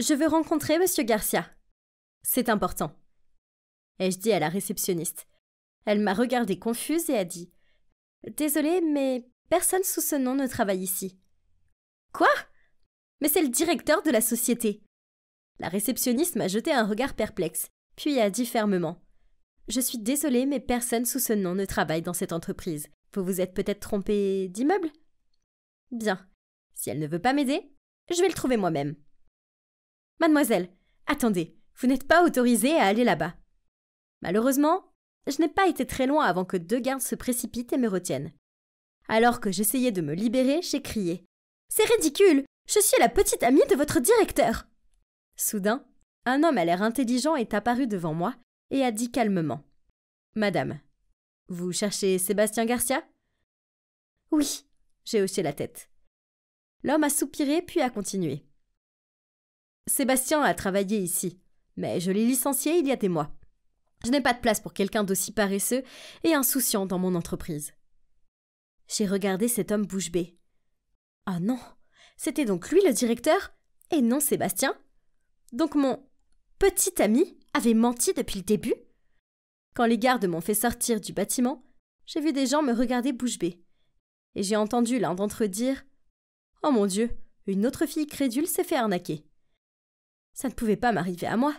Je veux rencontrer Monsieur Garcia. C'est important. Ai-je dit à la réceptionniste. Elle m'a regardée confuse et a dit « Désolée, mais personne sous ce nom ne travaille ici. »« Quoi ? Mais c'est le directeur de la société. » La réceptionniste m'a jeté un regard perplexe, puis a dit fermement « Je suis désolée, mais personne sous ce nom ne travaille dans cette entreprise. Vous vous êtes peut-être trompé d'immeuble ? Bien. Si elle ne veut pas m'aider, je vais le trouver moi-même. » « Mademoiselle, attendez, vous n'êtes pas autorisée à aller là-bas. » Malheureusement, je n'ai pas été très loin avant que 2 gardes se précipitent et me retiennent. Alors que j'essayais de me libérer, j'ai crié « C'est ridicule! Je suis la petite amie de votre directeur !» Soudain, un homme à l'air intelligent est apparu devant moi et a dit calmement « Madame, vous cherchez Sébastien Garcia ?» « Oui », j'ai hoché la tête. L'homme a soupiré puis a continué. « Sébastien a travaillé ici, mais je l'ai licencié il y a des mois. Je n'ai pas de place pour quelqu'un d'aussi paresseux et insouciant dans mon entreprise. » J'ai regardé cet homme bouche bée. Ah non, c'était donc lui le directeur et non Sébastien. Donc mon petit ami avait menti depuis le début. Quand les gardes m'ont fait sortir du bâtiment, j'ai vu des gens me regarder bouche bée. Et j'ai entendu l'un d'entre eux dire « Oh mon Dieu, une autre fille crédule s'est fait arnaquer. » Ça ne pouvait pas m'arriver à moi.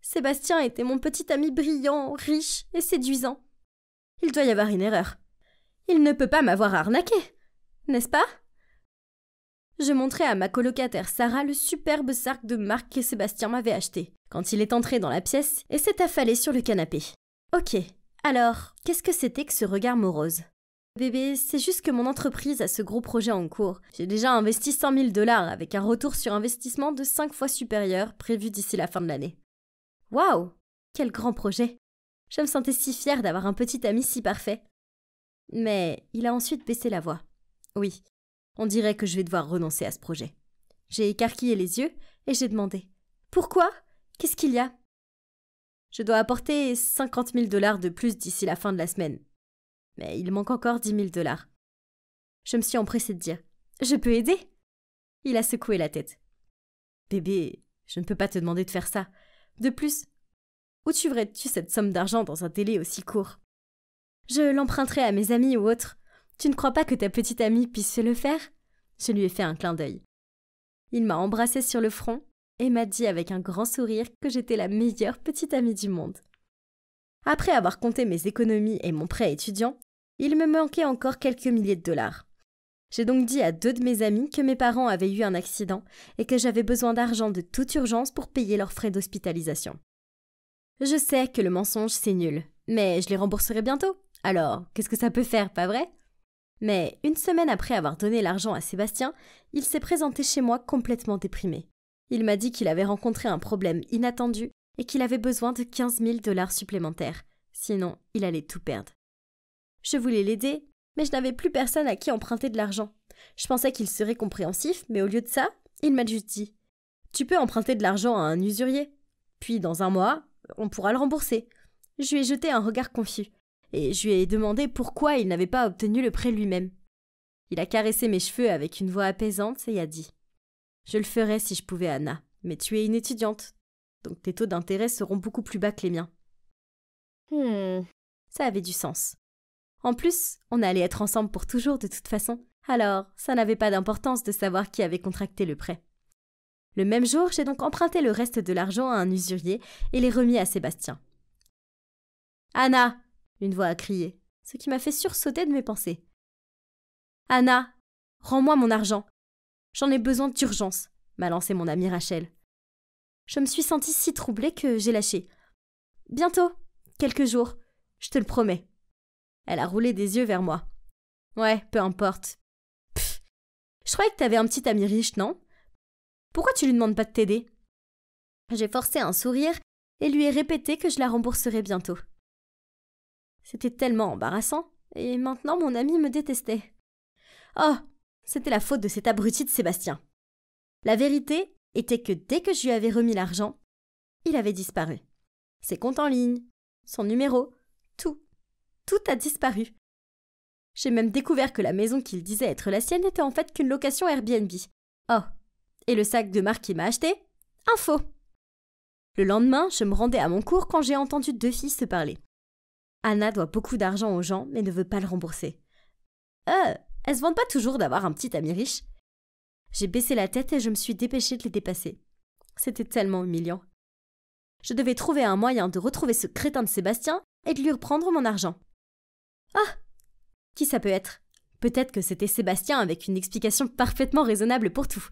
Sébastien était mon petit ami brillant, riche et séduisant. Il doit y avoir une erreur. Il ne peut pas m'avoir arnaqué, n'est-ce pas? Je montrai à ma colocataire Sarah le superbe sac de marque que Sébastien m'avait acheté, quand il est entré dans la pièce et s'est affalé sur le canapé. Ok, alors, qu'est-ce que c'était que ce regard morose? Bébé, c'est juste que mon entreprise a ce gros projet en cours. J'ai déjà investi 100 000 $ avec un retour sur investissement de 5 fois supérieur prévu d'ici la fin de l'année. Waouh! Quel grand projet! Je me sentais si fière d'avoir un petit ami si parfait. Mais il a ensuite baissé la voix. Oui, on dirait que je vais devoir renoncer à ce projet. J'ai écarquillé les yeux et j'ai demandé « Pourquoi? Qu'est-ce qu'il y a ?» Je dois apporter 50 000 $ de plus d'ici la fin de la semaine. Mais il manque encore 10 000 $. Je me suis empressée de dire « Je peux aider ?» Il a secoué la tête. « Bébé, je ne peux pas te demander de faire ça. De plus, où tuerais-tu cette somme d'argent dans un délai aussi court? Je l'emprunterai à mes amis ou autres. Tu ne crois pas que ta petite amie puisse se le faire ?» Je lui ai fait un clin d'œil. Il m'a embrassée sur le front et m'a dit avec un grand sourire que j'étais la meilleure petite amie du monde. Après avoir compté mes économies et mon prêt étudiant, il me manquait encore quelques milliers de $. J'ai donc dit à 2 de mes amis que mes parents avaient eu un accident et que j'avais besoin d'argent de toute urgence pour payer leurs frais d'hospitalisation. Je sais que le mensonge c'est nul, mais je les rembourserai bientôt. Alors, qu'est-ce que ça peut faire, pas vrai? Mais 1 semaine après avoir donné l'argent à Sébastien, il s'est présenté chez moi complètement déprimé. Il m'a dit qu'il avait rencontré un problème inattendu et qu'il avait besoin de 15 000 $ supplémentaires. Sinon, il allait tout perdre. Je voulais l'aider, mais je n'avais plus personne à qui emprunter de l'argent. Je pensais qu'il serait compréhensif, mais au lieu de ça, il m'a juste dit « Tu peux emprunter de l'argent à un usurier. Puis dans 1 mois, on pourra le rembourser. » Je lui ai jeté un regard confus et je lui ai demandé pourquoi il n'avait pas obtenu le prêt lui-même. Il a caressé mes cheveux avec une voix apaisante et a dit « Je le ferais si je pouvais, Anna, mais tu es une étudiante, donc tes taux d'intérêt seront beaucoup plus bas que les miens. » Ça avait du sens. En plus, on allait être ensemble pour toujours de toute façon, alors ça n'avait pas d'importance de savoir qui avait contracté le prêt. Le même jour, j'ai donc emprunté le reste de l'argent à un usurier et l'ai remis à Sébastien. « Anna !» une voix a crié, ce qui m'a fait sursauter de mes pensées. « Anna, rends-moi mon argent. J'en ai besoin d'urgence !» m'a lancé mon amie Rachel. Je me suis sentie si troublée que j'ai lâché. « Bientôt, quelques jours, je te le promets. » Elle a roulé des yeux vers moi. « Ouais, peu importe. Pff, je croyais que t'avais un petit ami riche, non? Pourquoi tu lui demandes pas de t'aider ?» J'ai forcé un sourire et lui ai répété que je la rembourserais bientôt. C'était tellement embarrassant, et maintenant mon ami me détestait. Oh, c'était la faute de cet abruti de Sébastien. La vérité était que dès que je lui avais remis l'argent, il avait disparu. Ses comptes en ligne, son numéro, tout a disparu. J'ai même découvert que la maison qu'il disait être la sienne n'était en fait qu'une location Airbnb. Oh, et le sac de marque qu'il m'a acheté? Info. Le lendemain, je me rendais à mon cours quand j'ai entendu 2 filles se parler. Anna doit beaucoup d'argent aux gens, mais ne veut pas le rembourser. Elles se vantent pas toujours d'avoir un petit ami riche. J'ai baissé la tête et je me suis dépêchée de les dépasser. C'était tellement humiliant. Je devais trouver un moyen de retrouver ce crétin de Sébastien et de lui reprendre mon argent. Ah! Qui ça peut être? Peut-être que c'était Sébastien avec une explication parfaitement raisonnable pour tout.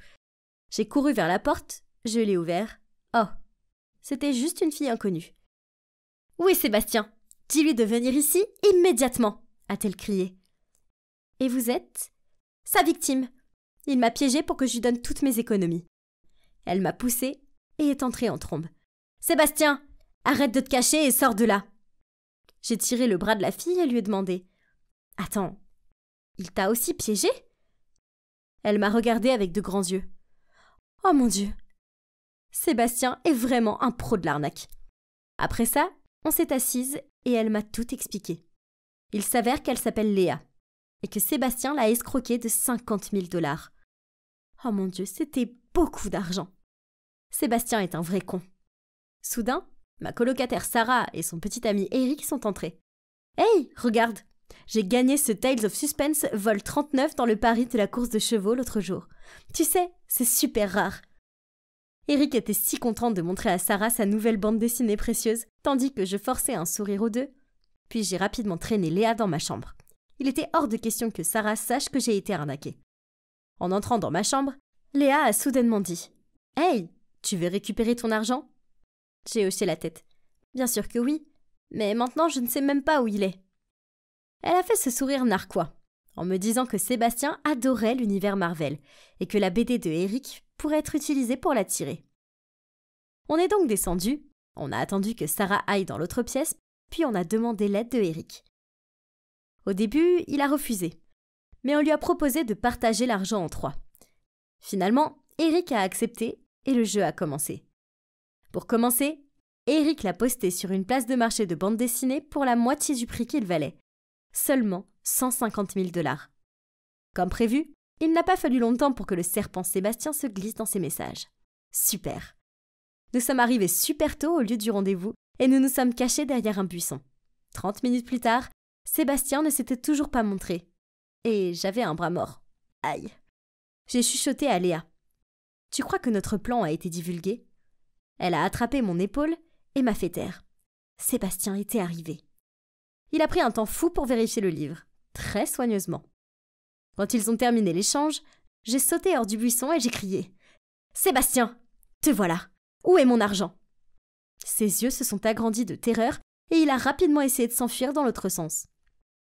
J'ai couru vers la porte, je l'ai ouvert. Oh! C'était juste une fille inconnue. « Où est Sébastien? Dis-lui de venir ici immédiatement !» a-t-elle crié. « Et vous êtes ?»« Sa victime. Il m'a piégée pour que je lui donne toutes mes économies. » Elle m'a poussée et est entrée en trombe. « Sébastien, arrête de te cacher et sors de là !» J'ai tiré le bras de la fille et lui ai demandé « Attends, il t'a aussi piégée ?» Elle m'a regardée avec de grands yeux. « Oh mon Dieu !» Sébastien est vraiment un pro de l'arnaque. Après ça, on s'est assises et elle m'a tout expliqué. Il s'avère qu'elle s'appelle Léa et que Sébastien l'a escroquée de 50 000 $. Oh mon Dieu, c'était beaucoup d'argent. Sébastien est un vrai con. Soudain, ma colocataire Sarah et son petit ami Eric sont entrés. « Hey, regarde, j'ai gagné ce Tales of Suspense vol 39 dans le pari de la course de chevaux l'autre jour. Tu sais, c'est super rare. » Eric était si content de montrer à Sarah sa nouvelle bande dessinée précieuse, tandis que je forçais un sourire aux deux. Puis j'ai rapidement traîné Léa dans ma chambre. Il était hors de question que Sarah sache que j'ai été arnaquée. En entrant dans ma chambre, Léa a soudainement dit « Hey, tu veux récupérer ton argent ?» J'ai hoché la tête. « Bien sûr que oui, mais maintenant je ne sais même pas où il est. » Elle a fait ce sourire narquois, en me disant que Sébastien adorait l'univers Marvel et que la BD de Eric pourrait être utilisée pour l'attirer. On est donc descendu, on a attendu que Sarah aille dans l'autre pièce, puis on a demandé l'aide de Eric. Au début, il a refusé, mais on lui a proposé de partager l'argent en 3. Finalement, Eric a accepté et le jeu a commencé. Pour commencer, Eric l'a posté sur une place de marché de bande dessinée pour la moitié du prix qu'il valait, seulement 150 000 $. Comme prévu, il n'a pas fallu longtemps pour que le serpent Sébastien se glisse dans ses messages. Super. Nous sommes arrivés super tôt au lieu du rendez-vous et nous nous sommes cachés derrière un buisson. 30 minutes plus tard, Sébastien ne s'était toujours pas montré. Et j'avais un bras mort. Aïe. J'ai chuchoté à Léa. « Tu crois que notre plan a été divulgué ?» Elle a attrapé mon épaule et m'a fait taire. Sébastien était arrivé. Il a pris un temps fou pour vérifier le livre, très soigneusement. Quand ils ont terminé l'échange, j'ai sauté hors du buisson et j'ai crié « Sébastien, te voilà! Où est mon argent ?» Ses yeux se sont agrandis de terreur et il a rapidement essayé de s'enfuir dans l'autre sens.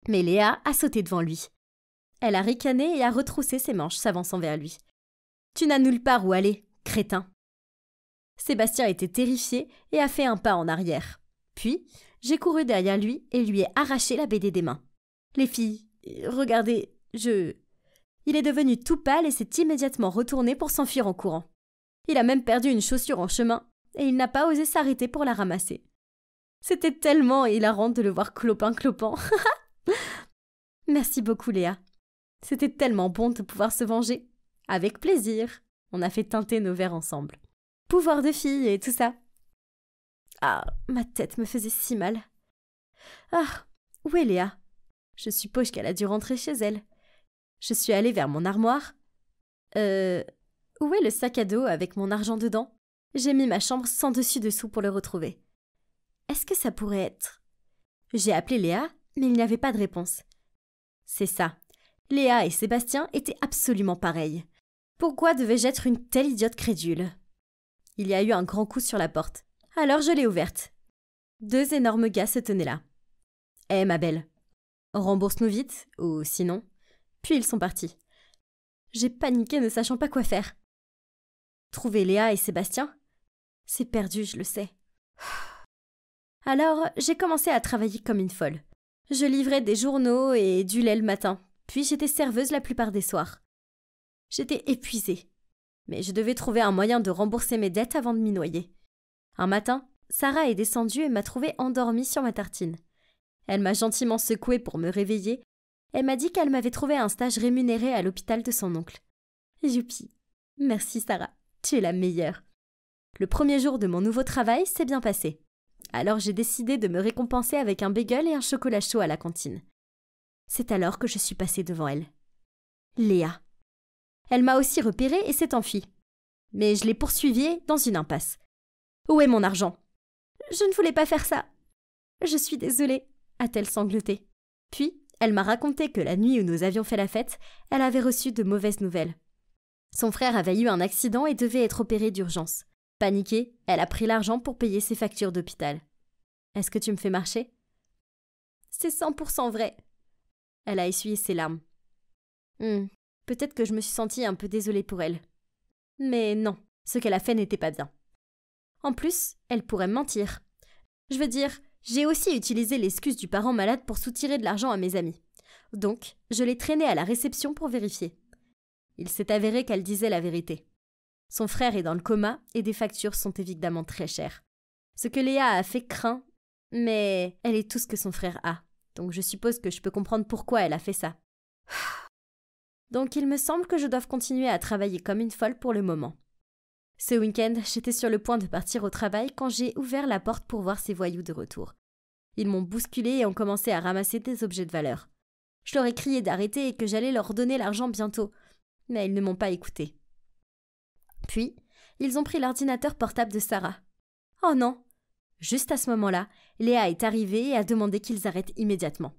Mais Léa a sauté devant lui. Elle a ricané et a retroussé ses manches, s'avançant vers lui. « Tu n'as nulle part où aller, crétin !» Sébastien était terrifié et a fait un pas en arrière. Puis, j'ai couru derrière lui et lui ai arraché la BD des mains. « Les filles, regardez, Il est devenu tout pâle et s'est immédiatement retourné pour s'enfuir en courant. Il a même perdu une chaussure en chemin et il n'a pas osé s'arrêter pour la ramasser. C'était tellement hilarant de le voir clopin-clopant. Merci beaucoup, Léa. C'était tellement bon de pouvoir se venger. Avec plaisir. On a fait teinter nos verres ensemble. Pouvoir de fille et tout ça. Ah, ma tête me faisait si mal. Ah, où est Léa? Je suppose qu'elle a dû rentrer chez elle. Je suis allée vers mon armoire. Où est le sac à dos avec mon argent dedans? J'ai mis ma chambre sans dessus-dessous pour le retrouver. Est-ce que ça pourrait être... J'ai appelé Léa, mais il n'y avait pas de réponse. C'est ça. Léa et Sébastien étaient absolument pareils. Pourquoi devais-je être une telle idiote crédule? Il y a eu un grand coup sur la porte. Alors je l'ai ouverte. 2 énormes gars se tenaient là. « Hé, ma belle, rembourse-nous vite, ou sinon... » Puis ils sont partis. J'ai paniqué ne sachant pas quoi faire. Trouver Léa et Sébastien? C'est perdu, je le sais. Alors, j'ai commencé à travailler comme une folle. Je livrais des journaux et du lait le matin, puis j'étais serveuse la plupart des soirs. J'étais épuisée, mais je devais trouver un moyen de rembourser mes dettes avant de m'y noyer. Un matin, Sarah est descendue et m'a trouvée endormie sur ma tartine. Elle m'a gentiment secouée pour me réveiller. Elle m'a dit qu'elle m'avait trouvé un stage rémunéré à l'hôpital de son oncle. Youpi! Merci Sarah, tu es la meilleure. Le premier jour de mon nouveau travail s'est bien passé. Alors j'ai décidé de me récompenser avec un bagel et un chocolat chaud à la cantine. C'est alors que je suis passée devant elle. Léa. Elle m'a aussi repérée et s'est enfuie. Mais je l'ai poursuivie dans une impasse. Où est mon argent? Je ne voulais pas faire ça. Je suis désolée, a-t-elle sangloté. Puis, elle m'a raconté que la nuit où nous avions fait la fête, elle avait reçu de mauvaises nouvelles. Son frère avait eu un accident et devait être opéré d'urgence. Paniquée, elle a pris l'argent pour payer ses factures d'hôpital. Est-ce que tu me fais marcher? C'est 100% vrai. Elle a essuyé ses larmes. Peut-être que je me suis sentie un peu désolée pour elle. Mais non, ce qu'elle a fait n'était pas bien. En plus, elle pourrait me mentir. Je veux dire, j'ai aussi utilisé l'excuse du parent malade pour soutirer de l'argent à mes amis. Donc, je l'ai traînée à la réception pour vérifier. Il s'est avéré qu'elle disait la vérité. Son frère est dans le coma et des factures sont évidemment très chères. Ce que Léa a fait craint, mais elle est tout ce que son frère a. Donc je suppose que je peux comprendre pourquoi elle a fait ça. Donc il me semble que je dois continuer à travailler comme une folle pour le moment. Ce week-end, j'étais sur le point de partir au travail quand j'ai ouvert la porte pour voir ces voyous de retour. Ils m'ont bousculé et ont commencé à ramasser des objets de valeur. Je leur ai crié d'arrêter et que j'allais leur donner l'argent bientôt, mais ils ne m'ont pas écouté. Puis, ils ont pris l'ordinateur portable de Sarah. Oh non! Juste à ce moment-là, Léa est arrivée et a demandé qu'ils arrêtent immédiatement.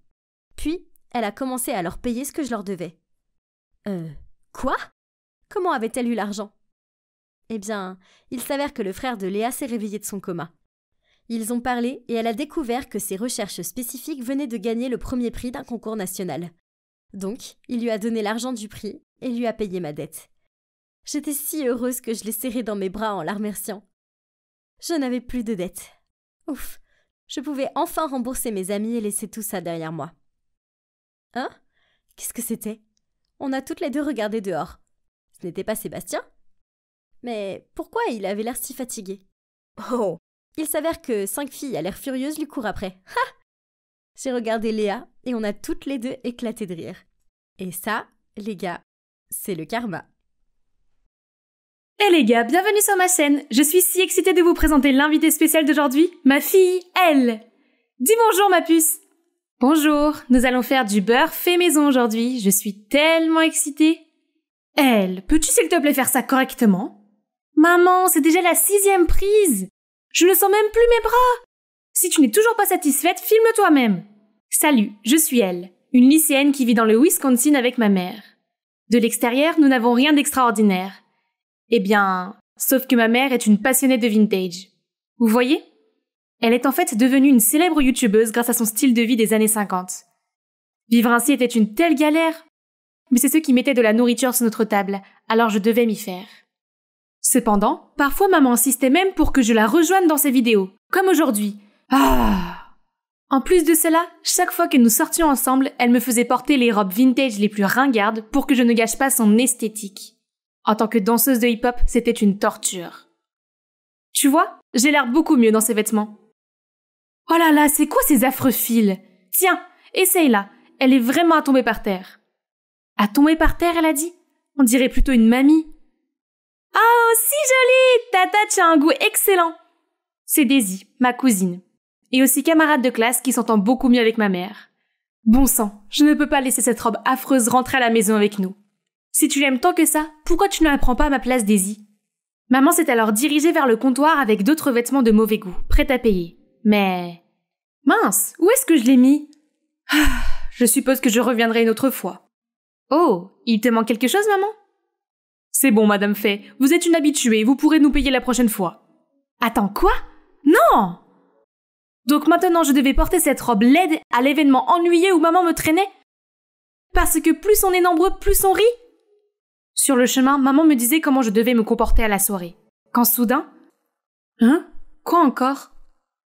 Puis, elle a commencé à leur payer ce que je leur devais. Quoi? Comment avait-elle eu l'argent? Eh bien, il s'avère que le frère de Léa s'est réveillé de son coma. Ils ont parlé et elle a découvert que ses recherches spécifiques venaient de gagner le premier prix d'un concours national. Donc, il lui a donné l'argent du prix et lui a payé ma dette. J'étais si heureuse que je l'ai serré dans mes bras en la remerciant. Je n'avais plus de dette. Ouf, je pouvais enfin rembourser mes amis et laisser tout ça derrière moi. Hein? Qu'est-ce que c'était? On a toutes les deux regardé dehors. Ce n'était pas Sébastien? Mais pourquoi il avait l'air si fatigué? Oh! Il s'avère que 5 filles à l'air furieuses lui courent après. Ha! J'ai regardé Léa et on a toutes les deux éclaté de rire. Et ça, les gars, c'est le karma. Hey les gars, bienvenue sur ma chaîne. Je suis si excitée de vous présenter l'invitée spéciale d'aujourd'hui, ma fille, Elle. Dis bonjour ma puce. Bonjour, nous allons faire du beurre fait maison aujourd'hui. Je suis tellement excitée. Elle, peux-tu s'il te plaît faire ça correctement? Maman, c'est déjà la 6e prise. Je ne sens même plus mes bras. Si tu n'es toujours pas satisfaite, filme toi-même. Salut, je suis Elle, une lycéenne qui vit dans le Wisconsin avec ma mère. De l'extérieur, nous n'avons rien d'extraordinaire. Eh bien, sauf que ma mère est une passionnée de vintage. Vous voyez? Elle est en fait devenue une célèbre youtubeuse grâce à son style de vie des années 50. Vivre ainsi était une telle galère. Mais c'est ce qui mettait de la nourriture sur notre table, alors je devais m'y faire. Cependant, parfois maman insistait même pour que je la rejoigne dans ses vidéos, comme aujourd'hui. En plus de cela, chaque fois que nous sortions ensemble, elle me faisait porter les robes vintage les plus ringardes pour que je ne gâche pas son esthétique. En tant que danseuse de hip-hop, c'était une torture. Tu vois, j'ai l'air beaucoup mieux dans ces vêtements. Oh là là, c'est quoi ces affreux fils? Tiens, essaye-la, elle est vraiment à tomber par terre. À tomber par terre, elle a dit? On dirait plutôt une mamie. Oh, si jolie! Tata, tu as un goût excellent. C'est Daisy, ma cousine, et aussi camarade de classe qui s'entend beaucoup mieux avec ma mère. Bon sang, je ne peux pas laisser cette robe affreuse rentrer à la maison avec nous. Si tu l'aimes tant que ça, pourquoi tu ne la prends pas à ma place, Daisy? Maman s'est alors dirigée vers le comptoir avec d'autres vêtements de mauvais goût, prêts à payer. Mais... mince, où est-ce que je l'ai mis? Je suppose que je reviendrai une autre fois. Oh, il te manque quelque chose, maman? C'est bon, Madame Fay, vous êtes une habituée, vous pourrez nous payer la prochaine fois. Attends, quoi? Non! Donc maintenant je devais porter cette robe laide à l'événement ennuyeux où maman me traînait? Parce que plus on est nombreux, plus on rit? Sur le chemin, maman me disait comment je devais me comporter à la soirée. Quand soudain... Hein? Quoi encore?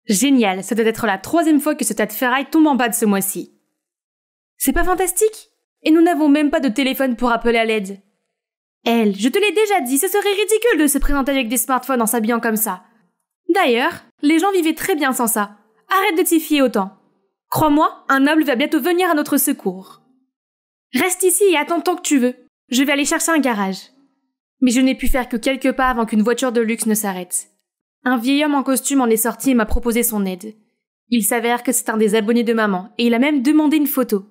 Génial, ça doit être la 3e fois que ce tas de ferraille tombe en bas de ce mois-ci. C'est pas fantastique? Et nous n'avons même pas de téléphone pour appeler à l'aide. Elle, je te l'ai déjà dit, ce serait ridicule de se présenter avec des smartphones en s'habillant comme ça. D'ailleurs, les gens vivaient très bien sans ça. Arrête de t'y fier autant. Crois-moi, un noble va bientôt venir à notre secours. Reste ici et attends tant que tu veux. Je vais aller chercher un garage. Mais je n'ai pu faire que quelques pas avant qu'une voiture de luxe ne s'arrête. Un vieil homme en costume en est sorti et m'a proposé son aide. Il s'avère que c'est un des abonnés de maman, et il a même demandé une photo.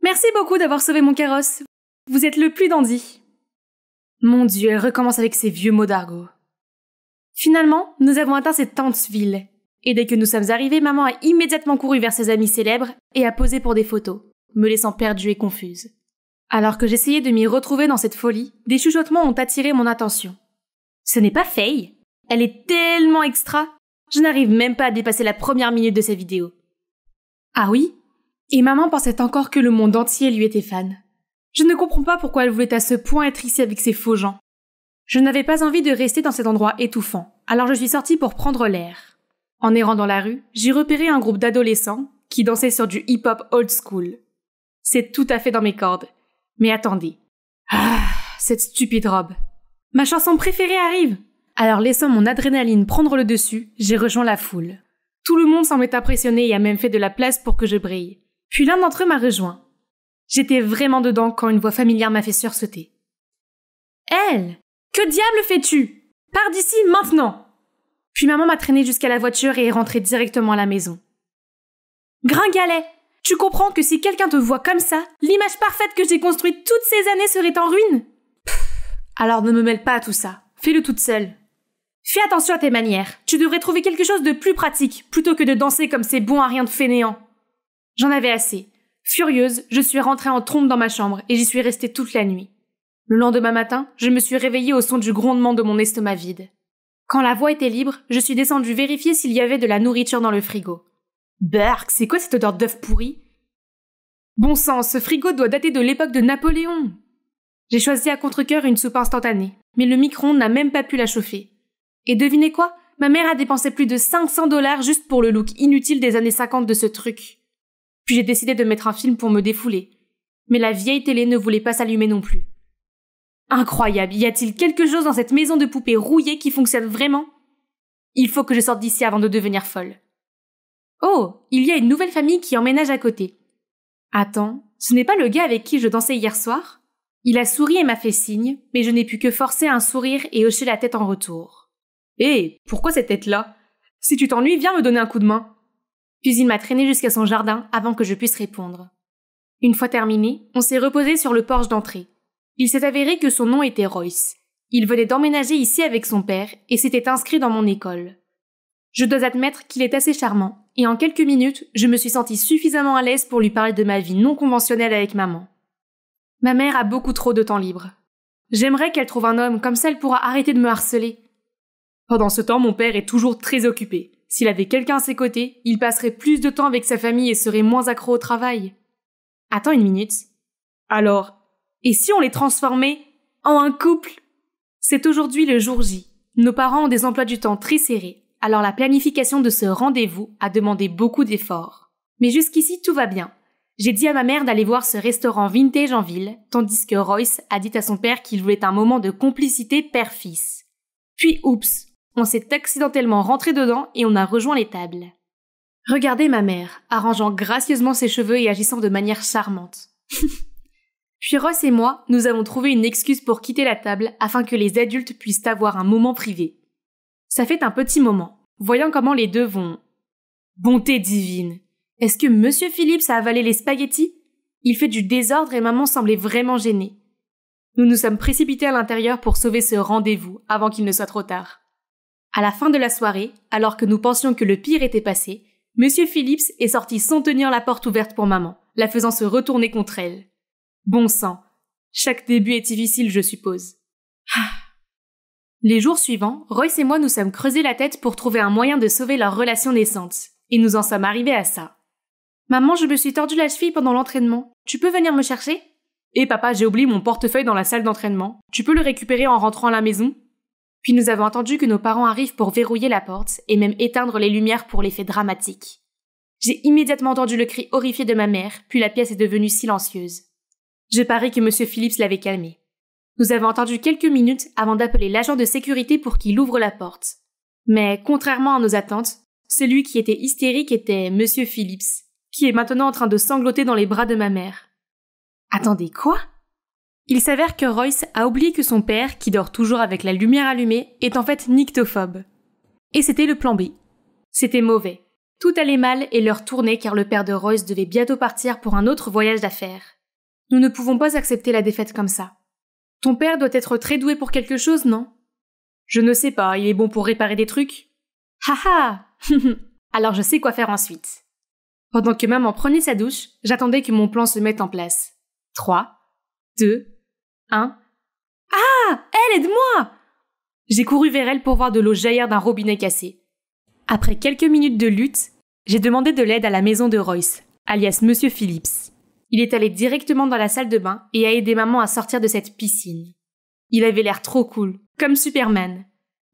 Merci beaucoup d'avoir sauvé mon carrosse. Vous êtes le plus dandy. Mon Dieu, elle recommence avec ses vieux mots d'argot. Finalement, nous avons atteint cette tente ville. Et dès que nous sommes arrivés, maman a immédiatement couru vers ses amis célèbres et a posé pour des photos, me laissant perdue et confuse. Alors que j'essayais de m'y retrouver dans cette folie, des chuchotements ont attiré mon attention. Ce n'est pas Faye. Elle est tellement extra. Je n'arrive même pas à dépasser la première minute de sa vidéo. Ah oui? Et maman pensait encore que le monde entier lui était fan. Je ne comprends pas pourquoi elle voulait à ce point être ici avec ces faux gens. Je n'avais pas envie de rester dans cet endroit étouffant, alors je suis sortie pour prendre l'air. En errant dans la rue, j'ai repéré un groupe d'adolescents qui dansaient sur du hip-hop old school. C'est tout à fait dans mes cordes. Mais attendez. Ah, cette stupide robe. Ma chanson préférée arrive. Alors laissant mon adrénaline prendre le dessus, j'ai rejoint la foule. Tout le monde semblait impressionné et a même fait de la place pour que je brille. Puis l'un d'entre eux m'a rejoint. J'étais vraiment dedans quand une voix familière m'a fait sursauter. « Elle, que diable fais-tu? Pars d'ici maintenant !» Puis maman m'a traînée jusqu'à la voiture et est rentrée directement à la maison. « Gringalet, tu comprends que si quelqu'un te voit comme ça, l'image parfaite que j'ai construite toutes ces années serait en ruine? Alors ne me mêle pas à tout ça, fais-le toute seule. Fais attention à tes manières, tu devrais trouver quelque chose de plus pratique, plutôt que de danser comme ces bons à rien de fainéants. » J'en avais assez. Furieuse, je suis rentrée en trombe dans ma chambre et j'y suis restée toute la nuit. Le lendemain matin, je me suis réveillée au son du grondement de mon estomac vide. Quand la voie était libre, je suis descendue vérifier s'il y avait de la nourriture dans le frigo. Berk, c'est quoi cette odeur d'œuf pourri? Bon sang, ce frigo doit dater de l'époque de Napoléon. J'ai choisi à contre-cœur une soupe instantanée, mais le micro-ondes n'a même pas pu la chauffer. Et devinez quoi? Ma mère a dépensé plus de 500 $ juste pour le look inutile des années 50 de ce truc. Puis j'ai décidé de mettre un film pour me défouler. Mais la vieille télé ne voulait pas s'allumer non plus. Incroyable, y a-t-il quelque chose dans cette maison de poupées rouillée qui fonctionne vraiment? Il faut que je sorte d'ici avant de devenir folle. Oh, il y a une nouvelle famille qui emménage à côté. Attends, ce n'est pas le gars avec qui je dansais hier soir? Il a souri et m'a fait signe, mais je n'ai pu que forcer un sourire et hocher la tête en retour. Hé, pourquoi cette tête-là? Si tu t'ennuies, viens me donner un coup de main. Puis il m'a traîné jusqu'à son jardin avant que je puisse répondre. Une fois terminé, on s'est reposé sur le porche d'entrée. Il s'est avéré que son nom était Royce. Il venait d'emménager ici avec son père et s'était inscrit dans mon école. Je dois admettre qu'il est assez charmant, et en quelques minutes, je me suis sentie suffisamment à l'aise pour lui parler de ma vie non conventionnelle avec maman. Ma mère a beaucoup trop de temps libre. J'aimerais qu'elle trouve un homme, comme ça elle pourra arrêter de me harceler. Pendant ce temps, mon père est toujours très occupé. S'il avait quelqu'un à ses côtés, il passerait plus de temps avec sa famille et serait moins accro au travail. Attends une minute. Alors, et si on les transformait en un couple? C'est aujourd'hui le jour J. Nos parents ont des emplois du temps très serrés, alors la planification de ce rendez-vous a demandé beaucoup d'efforts. Mais jusqu'ici, tout va bien. J'ai dit à ma mère d'aller voir ce restaurant vintage en ville, tandis que Royce a dit à son père qu'il voulait un moment de complicité père-fils. Puis, oups, on s'est accidentellement rentré dedans et on a rejoint les tables. Regardez ma mère, arrangeant gracieusement ses cheveux et agissant de manière charmante. Puis Ross et moi, nous avons trouvé une excuse pour quitter la table afin que les adultes puissent avoir un moment privé. Ça fait un petit moment, voyant comment les deux vont... Bonté divine! Est-ce que Monsieur Phillips a avalé les spaghettis? Il fait du désordre et maman semblait vraiment gênée. Nous nous sommes précipités à l'intérieur pour sauver ce rendez-vous avant qu'il ne soit trop tard. À la fin de la soirée, alors que nous pensions que le pire était passé, Monsieur Phillips est sorti sans tenir la porte ouverte pour maman, la faisant se retourner contre elle. Bon sang, chaque début est difficile, je suppose. Les jours suivants, Royce et moi nous sommes creusés la tête pour trouver un moyen de sauver leur relation naissante, et nous en sommes arrivés à ça. Maman, je me suis tordu la cheville pendant l'entraînement. Tu peux venir me chercher? Et papa, j'ai oublié mon portefeuille dans la salle d'entraînement. Tu peux le récupérer en rentrant à la maison? Puis nous avons attendu que nos parents arrivent pour verrouiller la porte et même éteindre les lumières pour l'effet dramatique. J'ai immédiatement entendu le cri horrifié de ma mère, puis la pièce est devenue silencieuse. Je parie que Monsieur Phillips l'avait calmé. Nous avons attendu quelques minutes avant d'appeler l'agent de sécurité pour qu'il ouvre la porte. Mais contrairement à nos attentes, celui qui était hystérique était Monsieur Phillips, qui est maintenant en train de sangloter dans les bras de ma mère. Attendez, quoi? Il s'avère que Royce a oublié que son père, qui dort toujours avec la lumière allumée, est en fait nyctophobe. Et c'était le plan B. C'était mauvais. Tout allait mal et l'heure tournait car le père de Royce devait bientôt partir pour un autre voyage d'affaires. Nous ne pouvons pas accepter la défaite comme ça. Ton père doit être très doué pour quelque chose, non? Je ne sais pas, il est bon pour réparer des trucs. Haha. Alors je sais quoi faire ensuite. Pendant que maman prenait sa douche, j'attendais que mon plan se mette en place. 3, 2, 1... Ah! Elle, aide-moi! J'ai couru vers elle pour voir de l'eau jaillir d'un robinet cassé. Après quelques minutes de lutte, j'ai demandé de l'aide à la maison de Royce, alias Monsieur Phillips. Il est allé directement dans la salle de bain et a aidé maman à sortir de cette piscine. Il avait l'air trop cool, comme Superman.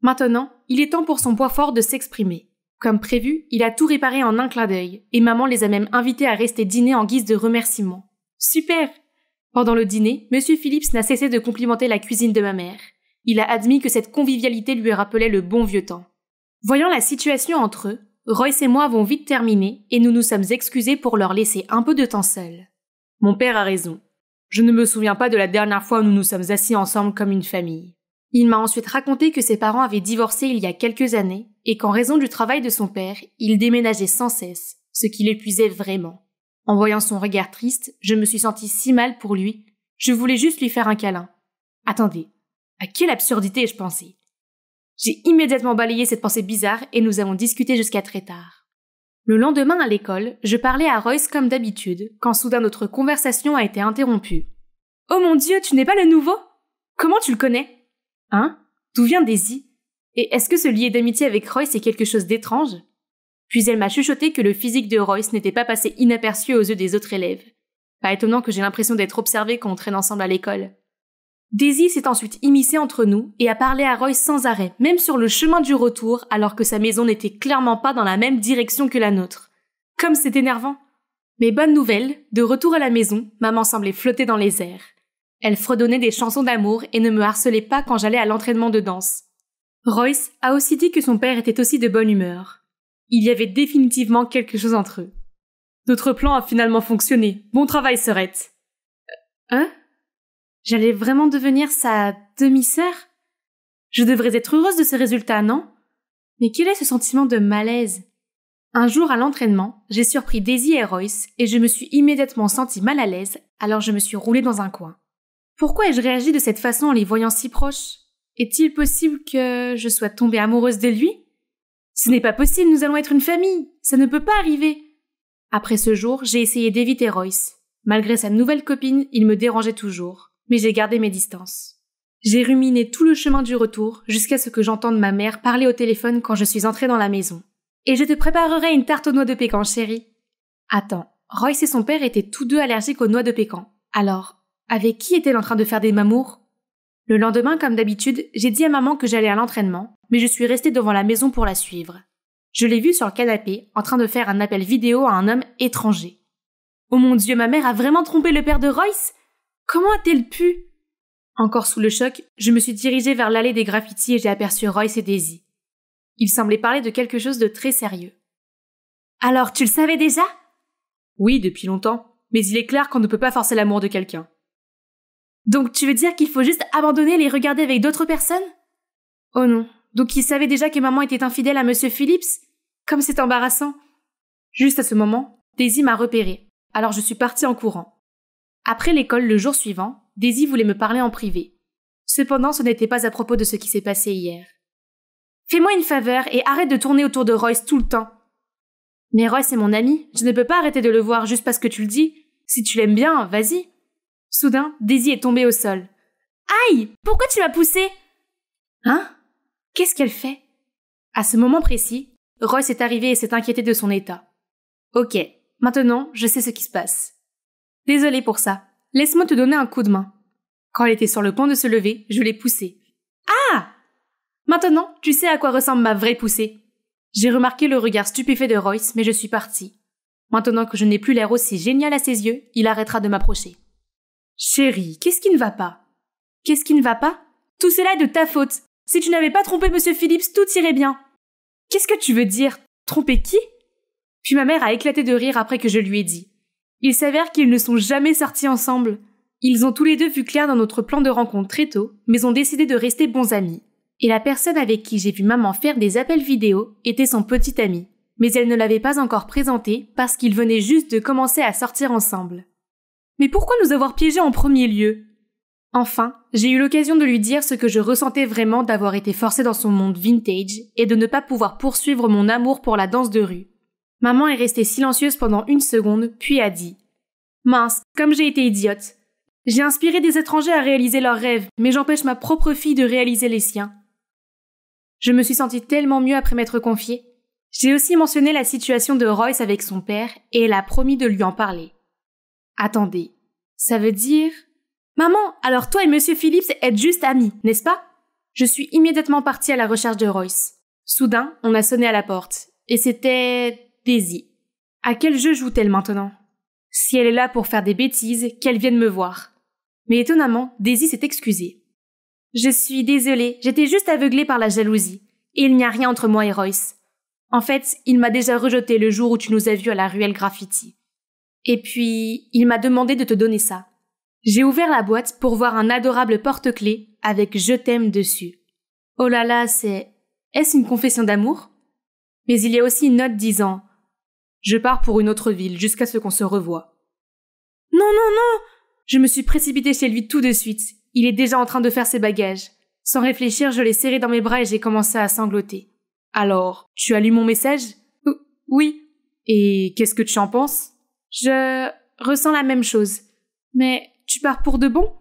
Maintenant, il est temps pour son poids fort de s'exprimer. Comme prévu, il a tout réparé en un clin d'œil, et maman les a même invités à rester dîner en guise de remerciement. Super! Pendant le dîner, Monsieur Phillips n'a cessé de complimenter la cuisine de ma mère. Il a admis que cette convivialité lui rappelait le bon vieux temps. Voyant la situation entre eux, Royce et moi avons vite terminé et nous nous sommes excusés pour leur laisser un peu de temps seuls. Mon père a raison. Je ne me souviens pas de la dernière fois où nous nous sommes assis ensemble comme une famille. Il m'a ensuite raconté que ses parents avaient divorcé il y a quelques années et qu'en raison du travail de son père, il déménageait sans cesse, ce qui l'épuisait vraiment. En voyant son regard triste, je me suis sentie si mal pour lui. Je voulais juste lui faire un câlin. Attendez, à quelle absurdité je pensais. J'ai immédiatement balayé cette pensée bizarre et nous avons discuté jusqu'à très tard. Le lendemain à l'école, je parlais à Royce comme d'habitude, quand soudain notre conversation a été interrompue. « Oh mon Dieu, tu n'es pas le nouveau? Comment tu le connais? Hein? D'où vient Daisy? Et est-ce que ce lien d'amitié avec Royce est quelque chose d'étrange ?» Puis elle m'a chuchoté que le physique de Royce n'était pas passé inaperçu aux yeux des autres élèves. Pas étonnant que j'ai l'impression d'être observée quand on traîne ensemble à l'école. Daisy s'est ensuite immiscée entre nous et a parlé à Royce sans arrêt, même sur le chemin du retour, alors que sa maison n'était clairement pas dans la même direction que la nôtre. Comme c'est énervant. Mais bonne nouvelle, de retour à la maison, maman semblait flotter dans les airs. Elle fredonnait des chansons d'amour et ne me harcelait pas quand j'allais à l'entraînement de danse. Royce a aussi dit que son père était aussi de bonne humeur. Il y avait définitivement quelque chose entre eux. Notre plan a finalement fonctionné. Bon travail, sœurette. Hein? J'allais vraiment devenir sa demi-sœur? Je devrais être heureuse de ce résultat, non? Mais quel est ce sentiment de malaise? Un jour à l'entraînement, j'ai surpris Daisy et Royce et je me suis immédiatement sentie mal à l'aise, alors je me suis roulée dans un coin. Pourquoi ai-je réagi de cette façon en les voyant si proches? Est-il possible que je sois tombée amoureuse de lui? Ce n'est pas possible, nous allons être une famille. Ça ne peut pas arriver. Après ce jour, j'ai essayé d'éviter Royce. Malgré sa nouvelle copine, il me dérangeait toujours. Mais j'ai gardé mes distances. J'ai ruminé tout le chemin du retour jusqu'à ce que j'entende ma mère parler au téléphone quand je suis entrée dans la maison. Et je te préparerai une tarte aux noix de pécan, chérie. Attends, Royce et son père étaient tous deux allergiques aux noix de pécan. Alors, avec qui est-elle en train de faire des mamours? Le lendemain, comme d'habitude, j'ai dit à maman que j'allais à l'entraînement, mais je suis restée devant la maison pour la suivre. Je l'ai vue sur le canapé, en train de faire un appel vidéo à un homme étranger. Oh mon Dieu, ma mère a vraiment trompé le père de Royce? Comment a-t-elle pu? Encore sous le choc, je me suis dirigée vers l'allée des graffitis et j'ai aperçu Royce et Daisy. Ils semblaient parler de quelque chose de très sérieux. Alors, tu le savais déjà? Oui, depuis longtemps, mais il est clair qu'on ne peut pas forcer l'amour de quelqu'un. Donc tu veux dire qu'il faut juste abandonner et les regarder avec d'autres personnes? Oh non, donc il savait déjà que maman était infidèle à Monsieur Phillips? Comme c'est embarrassant. Juste à ce moment, Daisy m'a repérée, alors je suis partie en courant. Après l'école le jour suivant, Daisy voulait me parler en privé. Cependant, ce n'était pas à propos de ce qui s'est passé hier. Fais-moi une faveur et arrête de tourner autour de Royce tout le temps. Mais Royce est mon ami, je ne peux pas arrêter de le voir juste parce que tu le dis. Si tu l'aimes bien, vas-y. Soudain, Daisy est tombée au sol. Aïe! Pourquoi tu m'as poussée? Hein? Qu'est-ce qu'elle fait? À ce moment précis, Royce est arrivé et s'est inquiété de son état. Ok, maintenant, je sais ce qui se passe. Désolée pour ça. Laisse-moi te donner un coup de main. Quand elle était sur le point de se lever, je l'ai poussée. Ah! Maintenant, tu sais à quoi ressemble ma vraie poussée. J'ai remarqué le regard stupéfait de Royce, mais je suis partie. Maintenant que je n'ai plus l'air aussi génial à ses yeux, il arrêtera de m'approcher. Chérie, qu'est-ce qui ne va pas? Qu'est-ce qui ne va pas? Tout cela est de ta faute. Si tu n'avais pas trompé Monsieur Phillips, tout irait bien. Qu'est-ce que tu veux dire? Tromper qui? Puis ma mère a éclaté de rire après que je lui ai dit. Il s'avère qu'ils ne sont jamais sortis ensemble. Ils ont tous les deux vu clair dans notre plan de rencontre très tôt, mais ont décidé de rester bons amis. Et la personne avec qui j'ai vu maman faire des appels vidéo était son petit ami. Mais elle ne l'avait pas encore présenté parce qu'ils venaient juste de commencer à sortir ensemble. Mais pourquoi nous avoir piégés en premier lieu? Enfin, j'ai eu l'occasion de lui dire ce que je ressentais vraiment d'avoir été forcée dans son monde vintage et de ne pas pouvoir poursuivre mon amour pour la danse de rue. Maman est restée silencieuse pendant 1 seconde, puis a dit « Mince, comme j'ai été idiote. J'ai inspiré des étrangers à réaliser leurs rêves, mais j'empêche ma propre fille de réaliser les siens. » Je me suis sentie tellement mieux après m'être confiée. J'ai aussi mentionné la situation de Royce avec son père et elle a promis de lui en parler. Attendez, ça veut dire... Maman, alors toi et Monsieur Phillips êtes juste amis, n'est-ce pas? Je suis immédiatement partie à la recherche de Royce. Soudain, on a sonné à la porte. Et c'était... Daisy. À quel jeu joue-t-elle maintenant? Si elle est là pour faire des bêtises, qu'elle vienne me voir. Mais étonnamment, Daisy s'est excusée. Je suis désolée, j'étais juste aveuglée par la jalousie. Et il n'y a rien entre moi et Royce. En fait, il m'a déjà rejeté le jour où tu nous as vus à la ruelle graffiti. Et puis, il m'a demandé de te donner ça. J'ai ouvert la boîte pour voir un adorable porte-clés avec « Je t'aime » dessus. Oh là là, c'est... Est-ce une confession d'amour? Mais il y a aussi une note disant « Je pars pour une autre ville jusqu'à ce qu'on se revoie. » Non, non, non! Je me suis précipitée chez lui tout de suite. Il est déjà en train de faire ses bagages. Sans réfléchir, je l'ai serré dans mes bras et j'ai commencé à sangloter. Alors, tu as lu mon message? Oui. Et qu'est-ce que tu en penses? Je ressens la même chose. Mais tu pars pour de bon?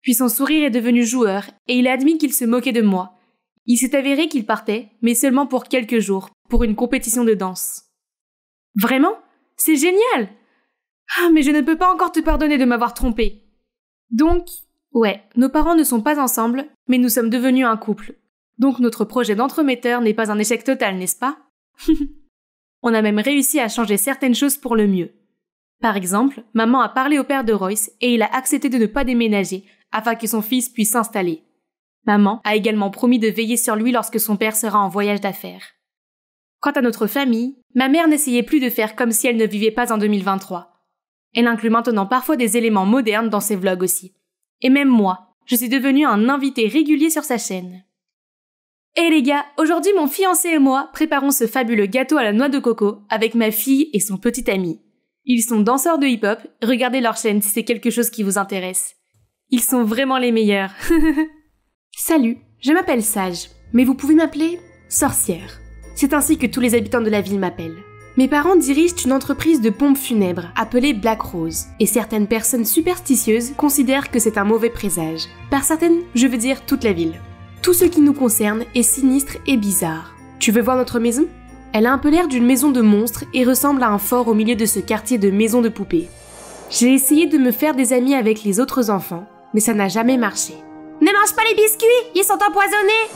Puis son sourire est devenu joueur et il a admis qu'il se moquait de moi. Il s'est avéré qu'il partait, mais seulement pour quelques jours, pour une compétition de danse. Vraiment? C'est génial! Ah, mais je ne peux pas encore te pardonner de m'avoir trompée. Donc, ouais, nos parents ne sont pas ensemble, mais nous sommes devenus un couple. Donc notre projet d'entremetteur n'est pas un échec total, n'est-ce pas? On a même réussi à changer certaines choses pour le mieux. Par exemple, maman a parlé au père de Royce et il a accepté de ne pas déménager afin que son fils puisse s'installer. Maman a également promis de veiller sur lui lorsque son père sera en voyage d'affaires. Quant à notre famille, ma mère n'essayait plus de faire comme si elle ne vivait pas en 2023. Elle inclut maintenant parfois des éléments modernes dans ses vlogs aussi. Et même moi, je suis devenue un invité régulier sur sa chaîne. Hey les gars, aujourd'hui mon fiancé et moi préparons ce fabuleux gâteau à la noix de coco avec ma fille et son petit ami. Ils sont danseurs de hip-hop, regardez leur chaîne si c'est quelque chose qui vous intéresse. Ils sont vraiment les meilleurs. Salut, je m'appelle Sage, mais vous pouvez m'appeler Sorcière. C'est ainsi que tous les habitants de la ville m'appellent. Mes parents dirigent une entreprise de pompes funèbres appelée Black Rose, et certaines personnes superstitieuses considèrent que c'est un mauvais présage. Par certaines, je veux dire toute la ville. Tout ce qui nous concerne est sinistre et bizarre. Tu veux voir notre maison? Elle a un peu l'air d'une maison de monstres et ressemble à un fort au milieu de ce quartier de maisons de poupées. J'ai essayé de me faire des amis avec les autres enfants, mais ça n'a jamais marché. Ne mange pas les biscuits, ils sont empoisonnés!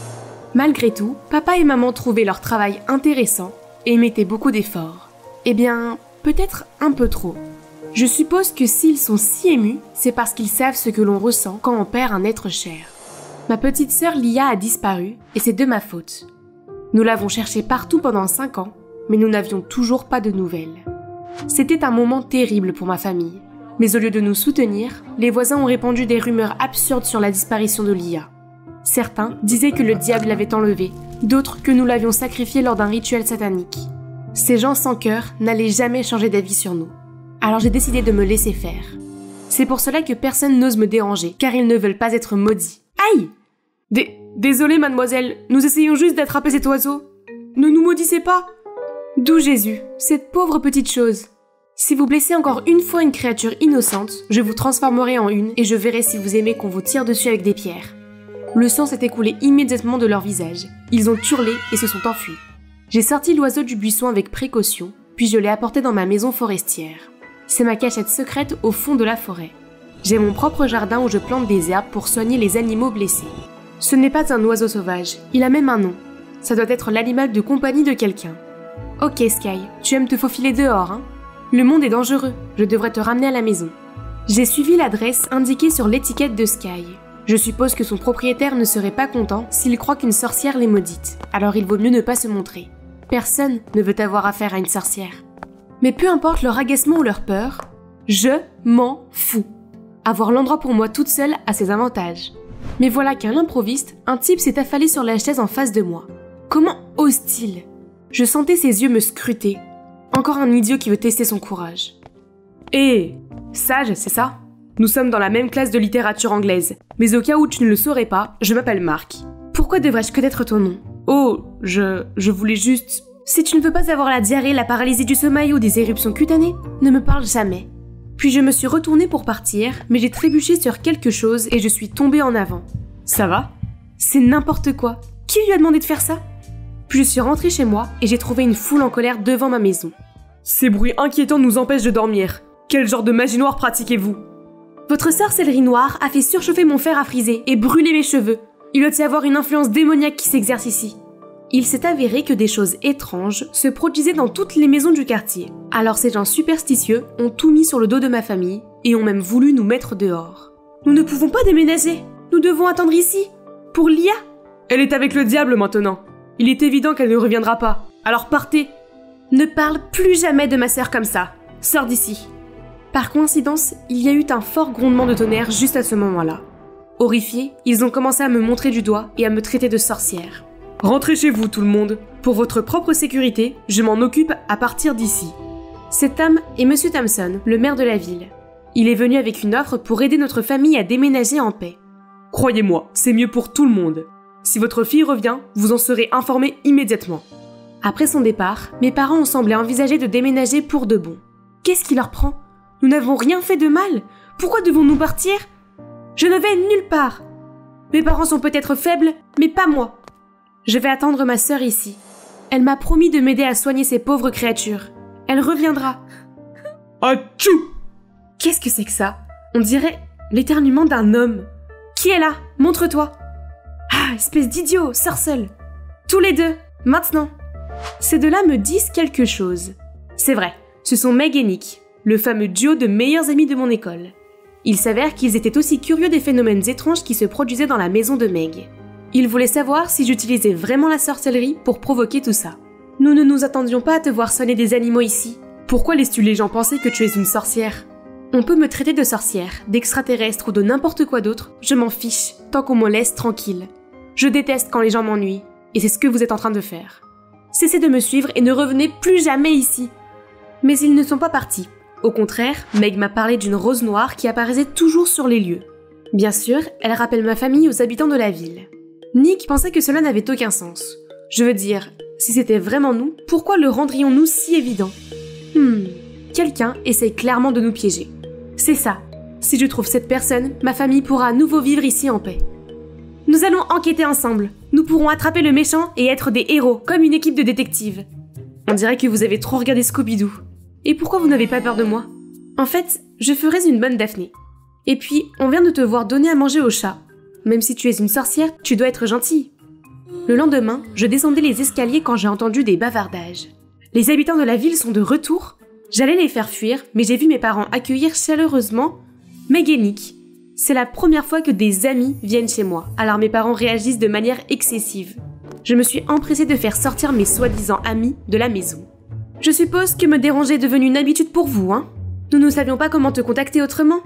Malgré tout, papa et maman trouvaient leur travail intéressant et mettaient beaucoup d'efforts. Eh bien, peut-être un peu trop. Je suppose que s'ils sont si émus, c'est parce qu'ils savent ce que l'on ressent quand on perd un être cher. Ma petite sœur Lia a disparu et c'est de ma faute. Nous l'avons cherchée partout pendant 5 ans, mais nous n'avions toujours pas de nouvelles. C'était un moment terrible pour ma famille. Mais au lieu de nous soutenir, les voisins ont répandu des rumeurs absurdes sur la disparition de Lia. Certains disaient que le diable l'avait enlevée, d'autres que nous l'avions sacrifiée lors d'un rituel satanique. Ces gens sans cœur n'allaient jamais changer d'avis sur nous. Alors j'ai décidé de me laisser faire. C'est pour cela que personne n'ose me déranger, car ils ne veulent pas être maudits. Aïe! Désolée mademoiselle, nous essayons juste d'attraper cet oiseau. Ne nous maudissez pas! D'où Jésus, cette pauvre petite chose. Si vous blessez encore une fois une créature innocente, je vous transformerai en une et je verrai si vous aimez qu'on vous tire dessus avec des pierres. Le sang s'est écoulé immédiatement de leur visage. Ils ont hurlé et se sont enfuis. J'ai sorti l'oiseau du buisson avec précaution, puis je l'ai apporté dans ma maison forestière. C'est ma cachette secrète au fond de la forêt. J'ai mon propre jardin où je plante des herbes pour soigner les animaux blessés. Ce n'est pas un oiseau sauvage, il a même un nom. Ça doit être l'animal de compagnie de quelqu'un. Ok Sky, tu aimes te faufiler dehors, hein? Le monde est dangereux, je devrais te ramener à la maison. J'ai suivi l'adresse indiquée sur l'étiquette de Sky. Je suppose que son propriétaire ne serait pas content s'il croit qu'une sorcière l'est maudite, alors il vaut mieux ne pas se montrer. Personne ne veut avoir affaire à une sorcière. Mais peu importe leur agacement ou leur peur, je m'en fous. Avoir l'endroit pour moi toute seule a ses avantages. Mais voilà qu'à l'improviste, un type s'est affalé sur la chaise en face de moi. Comment ose-t-il? Je sentais ses yeux me scruter. Encore un idiot qui veut tester son courage. Hé, sage, c'est ça? Nous sommes dans la même classe de littérature anglaise, mais au cas où tu ne le saurais pas, je m'appelle Mark. Pourquoi devrais-je connaître ton nom? Oh, je voulais juste... Si tu ne veux pas avoir la diarrhée, la paralysie du sommeil ou des éruptions cutanées, ne me parle jamais. Puis je me suis retournée pour partir, mais j'ai trébuché sur quelque chose et je suis tombée en avant. Ça va? C'est n'importe quoi. Qui lui a demandé de faire ça? Puis je suis rentrée chez moi et j'ai trouvé une foule en colère devant ma maison. Ces bruits inquiétants nous empêchent de dormir. Quel genre de magie noire pratiquez-vous? Votre sorcellerie noire a fait surchauffer mon fer à friser et brûler mes cheveux. Il doit y avoir une influence démoniaque qui s'exerce ici. Il s'est avéré que des choses étranges se produisaient dans toutes les maisons du quartier. Alors ces gens superstitieux ont tout mis sur le dos de ma famille et ont même voulu nous mettre dehors. Nous ne pouvons pas déménager. Nous devons attendre ici. Pour Lia? Elle est avec le diable maintenant. Il est évident qu'elle ne reviendra pas. Alors partez. Ne parle plus jamais de ma sœur comme ça. Sors d'ici. Par coïncidence, il y a eu un fort grondement de tonnerre juste à ce moment-là. Horrifiés, ils ont commencé à me montrer du doigt et à me traiter de sorcière. Rentrez chez vous tout le monde. Pour votre propre sécurité, je m'en occupe à partir d'ici. Cet homme est Monsieur Thompson, le maire de la ville. Il est venu avec une offre pour aider notre famille à déménager en paix. Croyez-moi, c'est mieux pour tout le monde. Si votre fille revient, vous en serez informé immédiatement. Après son départ, mes parents ont semblé envisager de déménager pour de bon. Qu'est-ce qui leur prend? Nous n'avons rien fait de mal. Pourquoi devons-nous partir? Je ne vais nulle part. Mes parents sont peut-être faibles, mais pas moi. Je vais attendre ma sœur ici. Elle m'a promis de m'aider à soigner ces pauvres créatures. Elle reviendra. Atchou! Qu'est-ce que c'est que ça? On dirait l'éternuement d'un homme. Qui est là? Montre-toi. Ah, espèce d'idiot, sors seul. Tous les deux, maintenant. Ces deux-là me disent quelque chose. C'est vrai, ce sont Meg et Nick, le fameux duo de meilleurs amis de mon école. Il s'avère qu'ils étaient aussi curieux des phénomènes étranges qui se produisaient dans la maison de Meg. Ils voulaient savoir si j'utilisais vraiment la sorcellerie pour provoquer tout ça. Nous ne nous attendions pas à te voir soigner des animaux ici. Pourquoi laisses-tu les gens penser que tu es une sorcière? On peut me traiter de sorcière, d'extraterrestre ou de n'importe quoi d'autre, je m'en fiche, tant qu'on me laisse tranquille. Je déteste quand les gens m'ennuient, et c'est ce que vous êtes en train de faire. Cessez de me suivre et ne revenez plus jamais ici. Mais ils ne sont pas partis. Au contraire, Meg m'a parlé d'une rose noire qui apparaissait toujours sur les lieux. Bien sûr, elle rappelle ma famille aux habitants de la ville. Nick pensait que cela n'avait aucun sens. Je veux dire, si c'était vraiment nous, pourquoi le rendrions-nous si évident? Quelqu'un essaye clairement de nous piéger. C'est ça. Si je trouve cette personne, ma famille pourra à nouveau vivre ici en paix. Nous allons enquêter ensemble. Nous pourrons attraper le méchant et être des héros, comme une équipe de détectives. On dirait que vous avez trop regardé Scooby-Doo. Et pourquoi vous n'avez pas peur de moi? En fait, je ferais une bonne Daphné. Et puis, on vient de te voir donner à manger au chat. Même si tu es une sorcière, tu dois être gentille. Le lendemain, je descendais les escaliers quand j'ai entendu des bavardages. Les habitants de la ville sont de retour. J'allais les faire fuir, mais j'ai vu mes parents accueillir chaleureusement Meg et Nick. C'est la première fois que des amis viennent chez moi, alors mes parents réagissent de manière excessive. Je me suis empressée de faire sortir mes soi-disant amis de la maison. Je suppose que me déranger est devenu une habitude pour vous, hein? Nous ne savions pas comment te contacter autrement.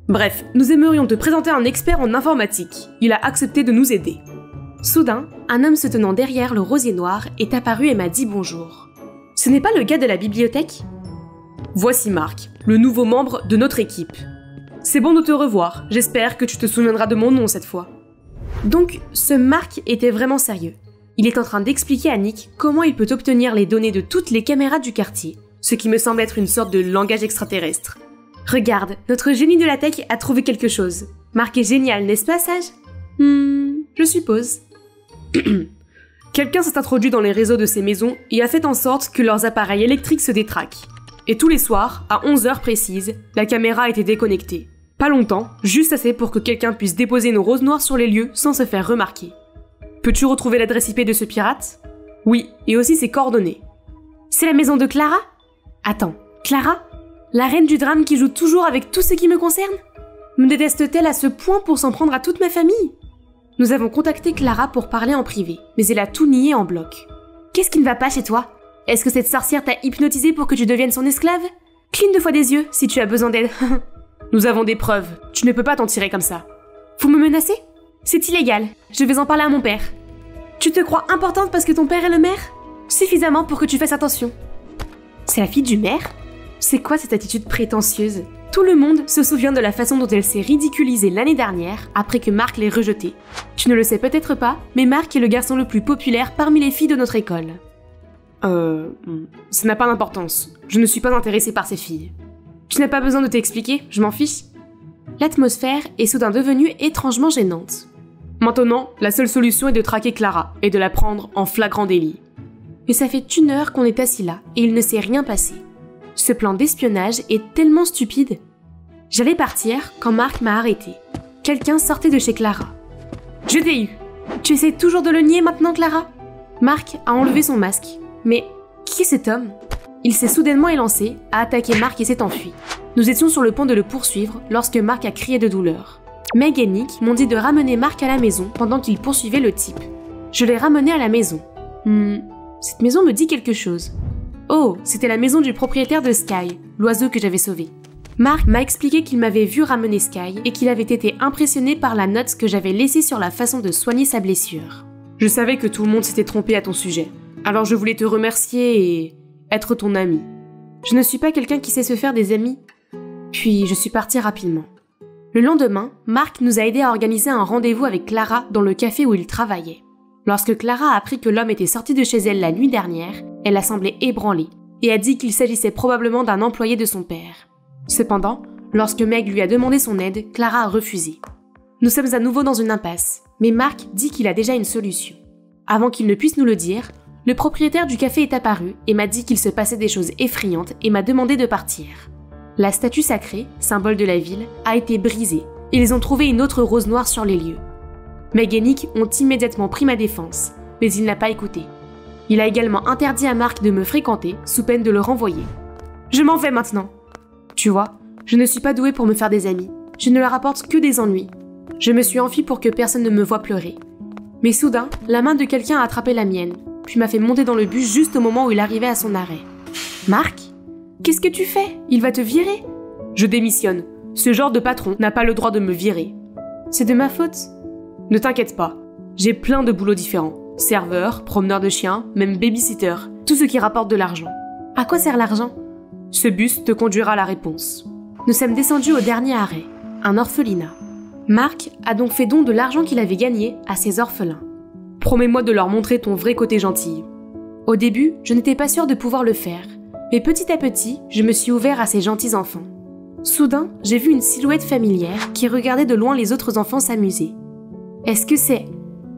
Bref, nous aimerions te présenter un expert en informatique. Il a accepté de nous aider. Soudain, un homme se tenant derrière le rosier noir est apparu et m'a dit bonjour. Ce n'est pas le gars de la bibliothèque? Voici Mark, le nouveau membre de notre équipe. C'est bon de te revoir, j'espère que tu te souviendras de mon nom cette fois. Donc, ce Mark était vraiment sérieux. Il est en train d'expliquer à Nick comment il peut obtenir les données de toutes les caméras du quartier, ce qui me semble être une sorte de langage extraterrestre. Regarde, notre génie de la tech a trouvé quelque chose. Mark est génial, n'est-ce pas, Sage? Je suppose. Quelqu'un s'est introduit dans les réseaux de ces maisons et a fait en sorte que leurs appareils électriques se détraquent. Et tous les soirs, à 11h précises, la caméra a été déconnectée. Pas longtemps, juste assez pour que quelqu'un puisse déposer une rose noire sur les lieux sans se faire remarquer. Peux-tu retrouver l'adresse IP de ce pirate? Oui, et aussi ses coordonnées. C'est la maison de Clara? Attends, Clara? La reine du drame qui joue toujours avec tout ce qui me concerne? Me déteste-t-elle à ce point pour s'en prendre à toute ma famille? Nous avons contacté Clara pour parler en privé, mais elle a tout nié en bloc. Qu'est-ce qui ne va pas chez toi? Est-ce que cette sorcière t'a hypnotisé pour que tu deviennes son esclave? Cligne 2 fois des yeux si tu as besoin d'aide. Nous avons des preuves, tu ne peux pas t'en tirer comme ça. Vous me menacez? C'est illégal. Je vais en parler à mon père. Tu te crois importante parce que ton père est le maire? Suffisamment pour que tu fasses attention. C'est la fille du maire? C'est quoi cette attitude prétentieuse? Tout le monde se souvient de la façon dont elle s'est ridiculisée l'année dernière après que Marc l'ait rejetée. Tu ne le sais peut-être pas, mais Marc est le garçon le plus populaire parmi les filles de notre école. Ça n'a pas d'importance. Je ne suis pas intéressée par ces filles. Tu n'as pas besoin de t'expliquer, je m'en fiche. L'atmosphère est soudain devenue étrangement gênante. Maintenant, la seule solution est de traquer Clara et de la prendre en flagrant délit. Mais ça fait 1 heure qu'on est assis là et il ne s'est rien passé. Ce plan d'espionnage est tellement stupide. J'allais partir quand Marc m'a arrêté. Quelqu'un sortait de chez Clara. Je t'ai eu. Tu essaies toujours de le nier maintenant, Clara? Marc a enlevé son masque. Mais qui est cet homme? Il s'est soudainement élancé, a attaqué Marc et s'est enfui. Nous étions sur le point de le poursuivre lorsque Marc a crié de douleur. Meg et Nick m'ont dit de ramener Marc à la maison pendant qu'il poursuivait le type. Je l'ai ramené à la maison. Cette maison me dit quelque chose. Oh, c'était la maison du propriétaire de Sky, l'oiseau que j'avais sauvé. Marc m'a expliqué qu'il m'avait vu ramener Sky et qu'il avait été impressionné par la note que j'avais laissée sur la façon de soigner sa blessure. Je savais que tout le monde s'était trompé à ton sujet, alors je voulais te remercier et être ton ami. Je ne suis pas quelqu'un qui sait se faire des amis. Puis je suis partie rapidement. Le lendemain, Marc nous a aidés à organiser un rendez-vous avec Clara dans le café où il travaillait. Lorsque Clara a appris que l'homme était sorti de chez elle la nuit dernière, elle a semblé ébranlée et a dit qu'il s'agissait probablement d'un employé de son père. Cependant, lorsque Meg lui a demandé son aide, Clara a refusé. Nous sommes à nouveau dans une impasse, mais Marc dit qu'il a déjà une solution. Avant qu'il ne puisse nous le dire, le propriétaire du café est apparu et m'a dit qu'il se passait des choses effrayantes et m'a demandé de partir. La statue sacrée, symbole de la ville, a été brisée et ils ont trouvé une autre rose noire sur les lieux. Meg et Nick ont immédiatement pris ma défense, mais il n'a pas écouté. Il a également interdit à Marc de me fréquenter sous peine de le renvoyer. Je m'en vais maintenant. Tu vois, je ne suis pas douée pour me faire des amis. Je ne leur apporte que des ennuis. Je me suis enfuie pour que personne ne me voie pleurer. Mais soudain, la main de quelqu'un a attrapé la mienne, puis m'a fait monter dans le bus juste au moment où il arrivait à son arrêt. Marc? Qu'est-ce que tu fais? Il va te virer? Je démissionne. Ce genre de patron n'a pas le droit de me virer. C'est de ma faute? Ne t'inquiète pas. J'ai plein de boulots différents. Serveur, promeneur de chiens, même babysitter. Tout ce qui rapporte de l'argent. À quoi sert l'argent? Ce bus te conduira à la réponse. Nous sommes descendus au dernier arrêt, un orphelinat. Marc a donc fait don de l'argent qu'il avait gagné à ses orphelins. Promets-moi de leur montrer ton vrai côté gentil. Au début, je n'étais pas sûre de pouvoir le faire, mais petit à petit, je me suis ouvert à ces gentils enfants. Soudain, j'ai vu une silhouette familière qui regardait de loin les autres enfants s'amuser. Est-ce que c'est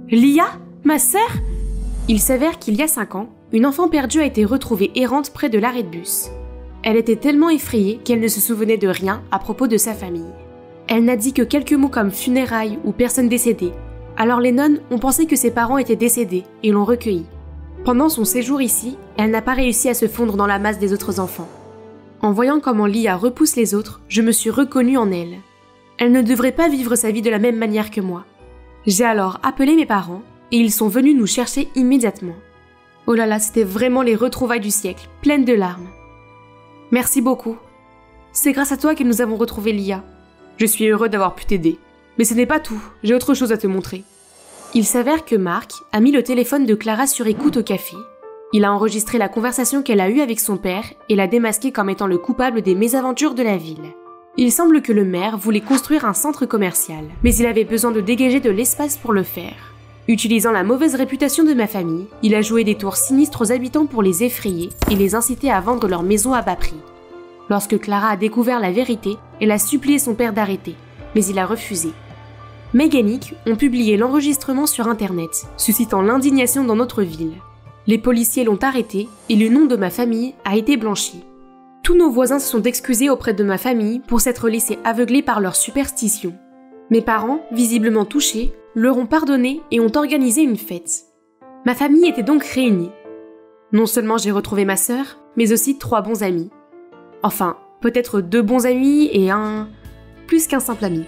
Lia, ma sœur? Il s'avère qu'il y a 5 ans, une enfant perdue a été retrouvée errante près de l'arrêt de bus. Elle était tellement effrayée qu'elle ne se souvenait de rien à propos de sa famille. Elle n'a dit que quelques mots comme funérailles ou personne décédée. Alors les nonnes ont pensé que ses parents étaient décédés et l'ont recueillie. Pendant son séjour ici, elle n'a pas réussi à se fondre dans la masse des autres enfants. En voyant comment Lia repousse les autres, je me suis reconnue en elle. Elle ne devrait pas vivre sa vie de la même manière que moi. J'ai alors appelé mes parents et ils sont venus nous chercher immédiatement. Oh là là, c'était vraiment les retrouvailles du siècle, pleines de larmes. Merci beaucoup. C'est grâce à toi que nous avons retrouvé Lia. Je suis heureux d'avoir pu t'aider. Mais ce n'est pas tout, j'ai autre chose à te montrer. Il s'avère que Marc a mis le téléphone de Clara sur écoute au café. Il a enregistré la conversation qu'elle a eue avec son père et l'a démasqué comme étant le coupable des mésaventures de la ville. Il semble que le maire voulait construire un centre commercial, mais il avait besoin de dégager de l'espace pour le faire. Utilisant la mauvaise réputation de ma famille, il a joué des tours sinistres aux habitants pour les effrayer et les inciter à vendre leur maison à bas prix. Lorsque Clara a découvert la vérité, elle a supplié son père d'arrêter, mais il a refusé. Meg et Nick ont publié l'enregistrement sur internet, suscitant l'indignation dans notre ville. Les policiers l'ont arrêté et le nom de ma famille a été blanchi. Tous nos voisins se sont excusés auprès de ma famille pour s'être laissés aveugler par leur superstition. Mes parents, visiblement touchés, leur ont pardonné et ont organisé une fête. Ma famille était donc réunie. Non seulement j'ai retrouvé ma sœur, mais aussi 3 bons amis. Enfin, peut-être 2 bons amis et plus qu'un simple ami.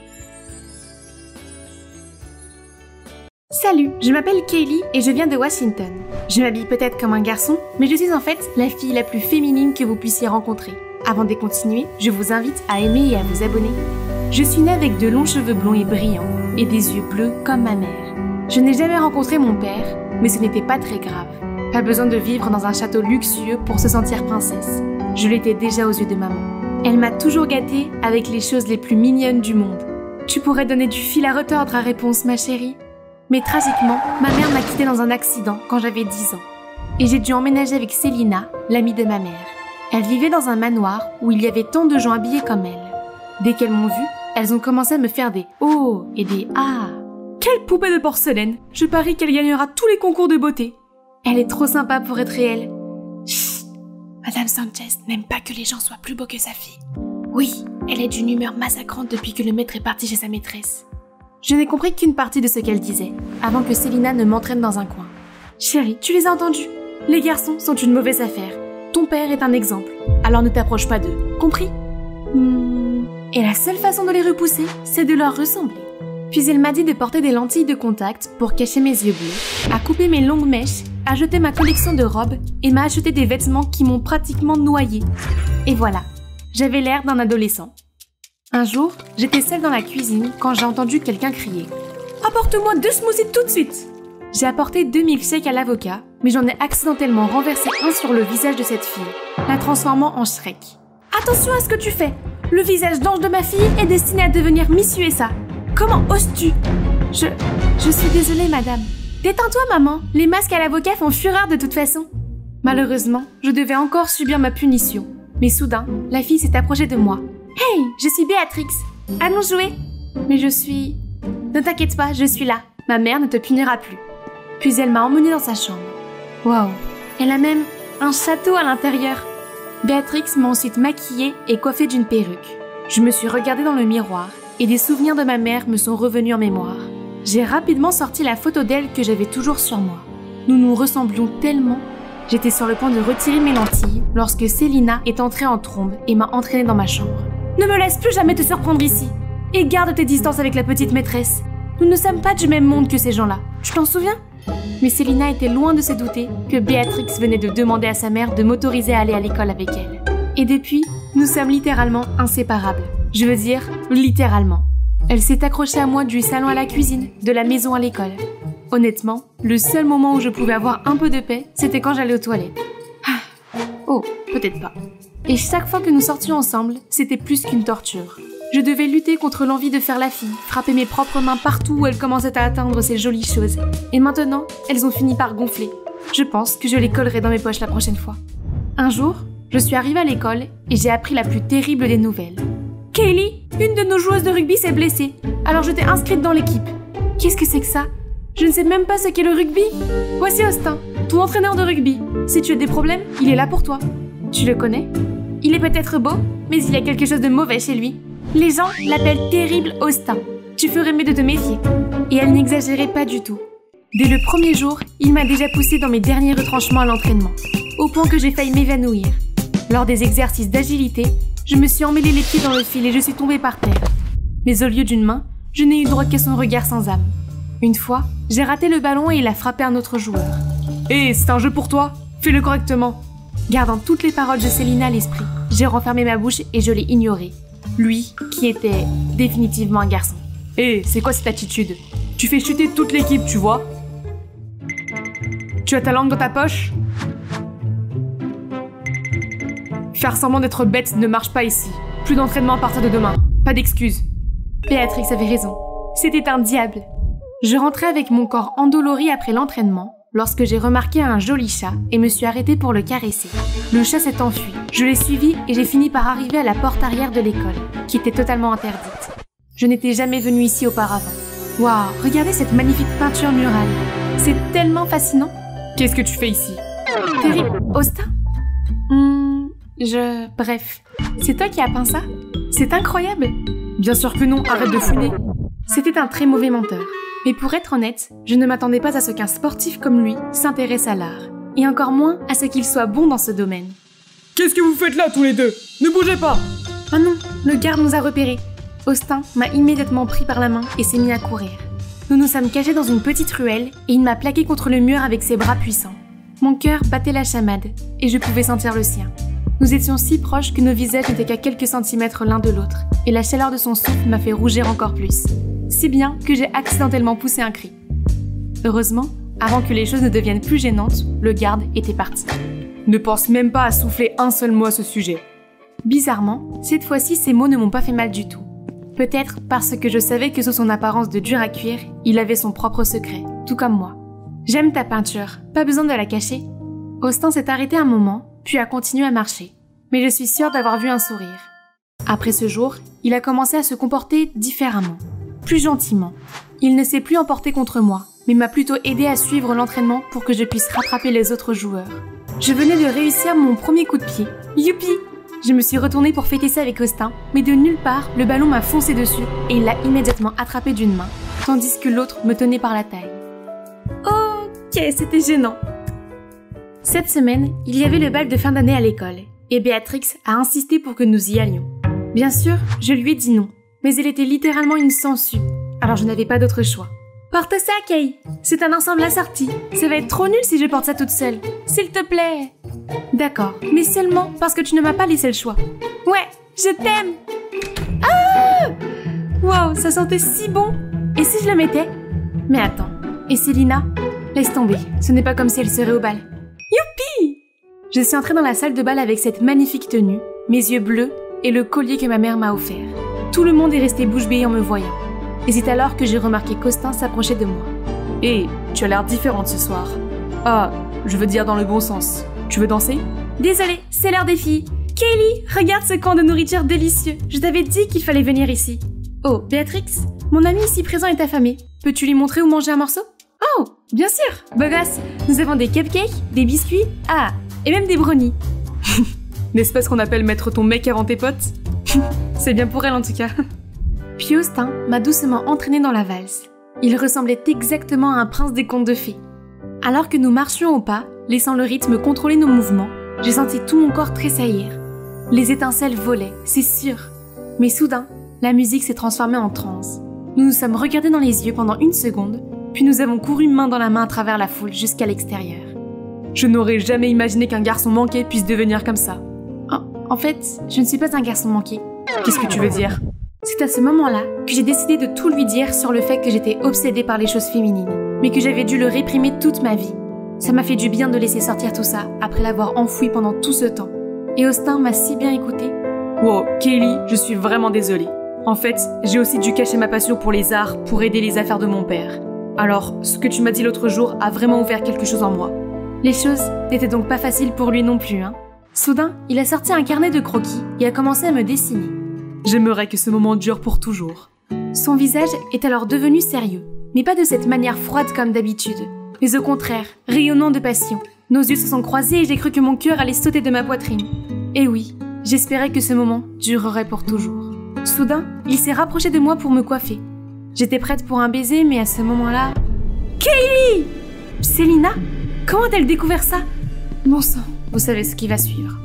Salut, je m'appelle Kaylee et je viens de Washington. Je m'habille peut-être comme un garçon, mais je suis en fait la fille la plus féminine que vous puissiez rencontrer. Avant de continuer, je vous invite à aimer et à vous abonner. Je suis née avec de longs cheveux blonds et brillants et des yeux bleus comme ma mère. Je n'ai jamais rencontré mon père, mais ce n'était pas très grave. Pas besoin de vivre dans un château luxueux pour se sentir princesse. Je l'étais déjà aux yeux de maman. Elle m'a toujours gâtée avec les choses les plus mignonnes du monde. Tu pourrais donner du fil à retordre à réponse, ma chérie. Mais tragiquement, ma mère m'a quittée dans un accident quand j'avais 10 ans. Et j'ai dû emménager avec Célina, l'amie de ma mère. Elle vivait dans un manoir où il y avait tant de gens habillés comme elle. Dès qu'elles m'ont vue, elles ont commencé à me faire des « oh » et des « ah ». Quelle poupée de porcelaine! Je parie qu'elle gagnera tous les concours de beauté. Elle est trop sympa pour être réelle. Chut! Madame Sanchez n'aime pas que les gens soient plus beaux que sa fille. Oui, elle est d'une humeur massacrante depuis que le maître est parti chez sa maîtresse. Je n'ai compris qu'une partie de ce qu'elle disait, avant que Célina ne m'entraîne dans un coin. Chérie, tu les as entendus? Les garçons sont une mauvaise affaire. Ton père est un exemple, alors ne t'approche pas d'eux, compris? Et la seule façon de les repousser, c'est de leur ressembler. Puis elle m'a dit de porter des lentilles de contact pour cacher mes yeux bleus, à couper mes longues mèches, à jeter ma collection de robes et m'a acheté des vêtements qui m'ont pratiquement noyée. Et voilà, j'avais l'air d'un adolescent. Un jour, j'étais seule dans la cuisine quand j'ai entendu quelqu'un crier « Apporte-moi 2 smoothies tout de suite !» J'ai apporté 2 milkshakes à l'avocat, mais j'en ai accidentellement renversé un sur le visage de cette fille, la transformant en Shrek. « Attention à ce que tu fais! Le visage d'ange de ma fille est destiné à devenir Miss USA. Comment oses-tu? Je suis désolée, madame. Détends-toi, maman. Les masques à l'avocat font fureur de toute façon. » Malheureusement, je devais encore subir ma punition. Mais soudain, la fille s'est approchée de moi. « Hey, je suis Béatrix. Allons jouer. » Mais je suis... Ne t'inquiète pas, je suis là. Ma mère ne te punira plus. Puis elle m'a emmenée dans sa chambre. Waouh, elle a même un château à l'intérieur. Béatrix m'a ensuite maquillée et coiffée d'une perruque. Je me suis regardée dans le miroir et des souvenirs de ma mère me sont revenus en mémoire. J'ai rapidement sorti la photo d'elle que j'avais toujours sur moi. Nous nous ressemblions tellement. J'étais sur le point de retirer mes lentilles lorsque Célina est entrée en trombe et m'a entraînée dans ma chambre. « Ne me laisse plus jamais te surprendre ici et garde tes distances avec la petite maîtresse. Nous ne sommes pas du même monde que ces gens-là. Tu t'en souviens ?» Mais Célina était loin de se douter que Béatrix venait de demander à sa mère de m'autoriser à aller à l'école avec elle. Et depuis, nous sommes littéralement inséparables. Je veux dire, littéralement. Elle s'est accrochée à moi du salon à la cuisine, de la maison à l'école. Honnêtement, le seul moment où je pouvais avoir un peu de paix, c'était quand j'allais aux toilettes. Oh, peut-être pas. Et chaque fois que nous sortions ensemble, c'était plus qu'une torture. Je devais lutter contre l'envie de faire la fille, frapper mes propres mains partout où elles commençaient à atteindre ces jolies choses. Et maintenant, elles ont fini par gonfler. Je pense que je les collerai dans mes poches la prochaine fois. Un jour, je suis arrivée à l'école et j'ai appris la plus terrible des nouvelles. Kaylee, une de nos joueuses de rugby s'est blessée, alors je t'ai inscrite dans l'équipe. Qu'est-ce que c'est que ça? Je ne sais même pas ce qu'est le rugby. Voici Austin, ton entraîneur de rugby. Si tu as des problèmes, il est là pour toi. Tu le connais? Il est peut-être beau, mais il y a quelque chose de mauvais chez lui. Les gens l'appellent Terrible Austin. Tu ferais mieux de te méfier. Et elle n'exagérait pas du tout. Dès le premier jour, il m'a déjà poussé dans mes derniers retranchements à l'entraînement, au point que j'ai failli m'évanouir. Lors des exercices d'agilité, je me suis emmêlé les pieds dans le fil et je suis tombée par terre. Mais au lieu d'une main, je n'ai eu droit qu'à son regard sans âme. Une fois, j'ai raté le ballon et il a frappé un autre joueur. « Hé, c'est un jeu pour toi, fais-le correctement !» Gardant toutes les paroles de Célina à l'esprit, j'ai renfermé ma bouche et je l'ai ignoré. Lui, qui était définitivement un garçon. « Hé, c'est quoi cette attitude? Tu fais chuter toute l'équipe, tu vois? Tu as ta langue dans ta poche? Faire semblant d'être bête ne marche pas ici. Plus d'entraînement à partir de demain. Pas d'excuses. » Béatrix avait raison. C'était un diable. Je rentrais avec mon corps endolori après l'entraînement lorsque j'ai remarqué un joli chat et me suis arrêtée pour le caresser. Le chat s'est enfui. Je l'ai suivi et j'ai fini par arriver à la porte arrière de l'école, qui était totalement interdite. Je n'étais jamais venue ici auparavant. Waouh, regardez cette magnifique peinture murale. C'est tellement fascinant. Qu'est-ce que tu fais ici? Terrible. Austin? Bref. C'est toi qui as peint ça? C'est incroyable. Bien sûr que non, arrête de fouiner. C'était un très mauvais menteur. Mais pour être honnête, je ne m'attendais pas à ce qu'un sportif comme lui s'intéresse à l'art. Et encore moins à ce qu'il soit bon dans ce domaine. Qu'est-ce que vous faites là tous les deux? Ne bougez pas! Ah non, le garde nous a repérés. Austin m'a immédiatement pris par la main et s'est mis à courir. Nous nous sommes cachés dans une petite ruelle et il m'a plaqué contre le mur avec ses bras puissants. Mon cœur battait la chamade et je pouvais sentir le sien. Nous étions si proches que nos visages n'étaient qu'à quelques centimètres l'un de l'autre, et la chaleur de son souffle m'a fait rougir encore plus. Si bien que j'ai accidentellement poussé un cri. Heureusement, avant que les choses ne deviennent plus gênantes, le garde était parti. Ne pense même pas à souffler un seul mot à ce sujet. Bizarrement, cette fois-ci, ces mots ne m'ont pas fait mal du tout. Peut-être parce que je savais que sous son apparence de dur à cuire, il avait son propre secret, tout comme moi. J'aime ta peinture, pas besoin de la cacher. Austin s'est arrêté un moment, puis a continué à marcher. Mais je suis sûre d'avoir vu un sourire. Après ce jour, il a commencé à se comporter différemment, plus gentiment. Il ne s'est plus emporté contre moi, mais m'a plutôt aidé à suivre l'entraînement pour que je puisse rattraper les autres joueurs. Je venais de réussir mon premier coup de pied. Youpi! Je me suis retournée pour fêter ça avec Austin, mais de nulle part, le ballon m'a foncé dessus et il l'a immédiatement attrapé d'une main, tandis que l'autre me tenait par la taille. Ok, c'était gênant. Cette semaine, il y avait le bal de fin d'année à l'école, et Béatrix a insisté pour que nous y allions. Bien sûr, je lui ai dit non, mais elle était littéralement une sangsue, alors je n'avais pas d'autre choix. Porte ça, Kay. C'est un ensemble assorti. Ça va être trop nul si je porte ça toute seule. S'il te plaît. D'accord, mais seulement parce que tu ne m'as pas laissé le choix. Ouais, je t'aime. Ah! Waouh, ça sentait si bon. Et si je le mettais? Mais attends, et Célina? Laisse tomber, ce n'est pas comme si elle serait au bal. Youpi! Je suis entrée dans la salle de bal avec cette magnifique tenue, mes yeux bleus et le collier que ma mère m'a offert. Tout le monde est resté bouche bée en me voyant. Et c'est alors que j'ai remarqué qu'Austin s'approchait de moi. Hé, tu as l'air différente ce soir. Ah, je veux dire dans le bon sens. Tu veux danser? Désolée, c'est l'heure des filles. Kaylee, regarde ce camp de nourriture délicieux. Je t'avais dit qu'il fallait venir ici. Oh, Béatrix, mon ami ici présent est affamé. Peux-tu lui montrer où manger un morceau? Oh, bien sûr. Beau gosse, nous avons des cupcakes, des biscuits, et même des brownies. N'est-ce pas ce qu'on appelle mettre ton mec avant tes potes? C'est bien pour elle en tout cas. Puis Austin m'a doucement entraîné dans la valse. Il ressemblait exactement à un prince des contes de fées. Alors que nous marchions au pas, laissant le rythme contrôler nos mouvements, j'ai senti tout mon corps tressaillir. Les étincelles volaient, c'est sûr. Mais soudain, la musique s'est transformée en transe. Nous nous sommes regardés dans les yeux pendant une seconde, puis nous avons couru main dans la main à travers la foule jusqu'à l'extérieur. Je n'aurais jamais imaginé qu'un garçon manqué puisse devenir comme ça. En fait, je ne suis pas un garçon manqué. Qu'est-ce que tu veux dire? C'est à ce moment-là que j'ai décidé de tout lui dire sur le fait que j'étais obsédée par les choses féminines, mais que j'avais dû le réprimer toute ma vie. Ça m'a fait du bien de laisser sortir tout ça après l'avoir enfoui pendant tout ce temps. Et Austin m'a si bien écouté. Wow, Kaylee, je suis vraiment désolée. En fait, j'ai aussi dû cacher ma passion pour les arts pour aider les affaires de mon père. Alors, ce que tu m'as dit l'autre jour a vraiment ouvert quelque chose en moi. Les choses n'étaient donc pas faciles pour lui non plus, hein. Soudain, il a sorti un carnet de croquis et a commencé à me dessiner. J'aimerais que ce moment dure pour toujours. Son visage est alors devenu sérieux, mais pas de cette manière froide comme d'habitude, mais au contraire, rayonnant de passion. Nos yeux se sont croisés et j'ai cru que mon cœur allait sauter de ma poitrine. Et oui, j'espérais que ce moment durerait pour toujours. Soudain, il s'est rapproché de moi pour me coiffer. J'étais prête pour un baiser, mais à ce moment-là... Kaylee! Célina? Comment a-t-elle découvert ça? Bon sang, vous savez ce qui va suivre.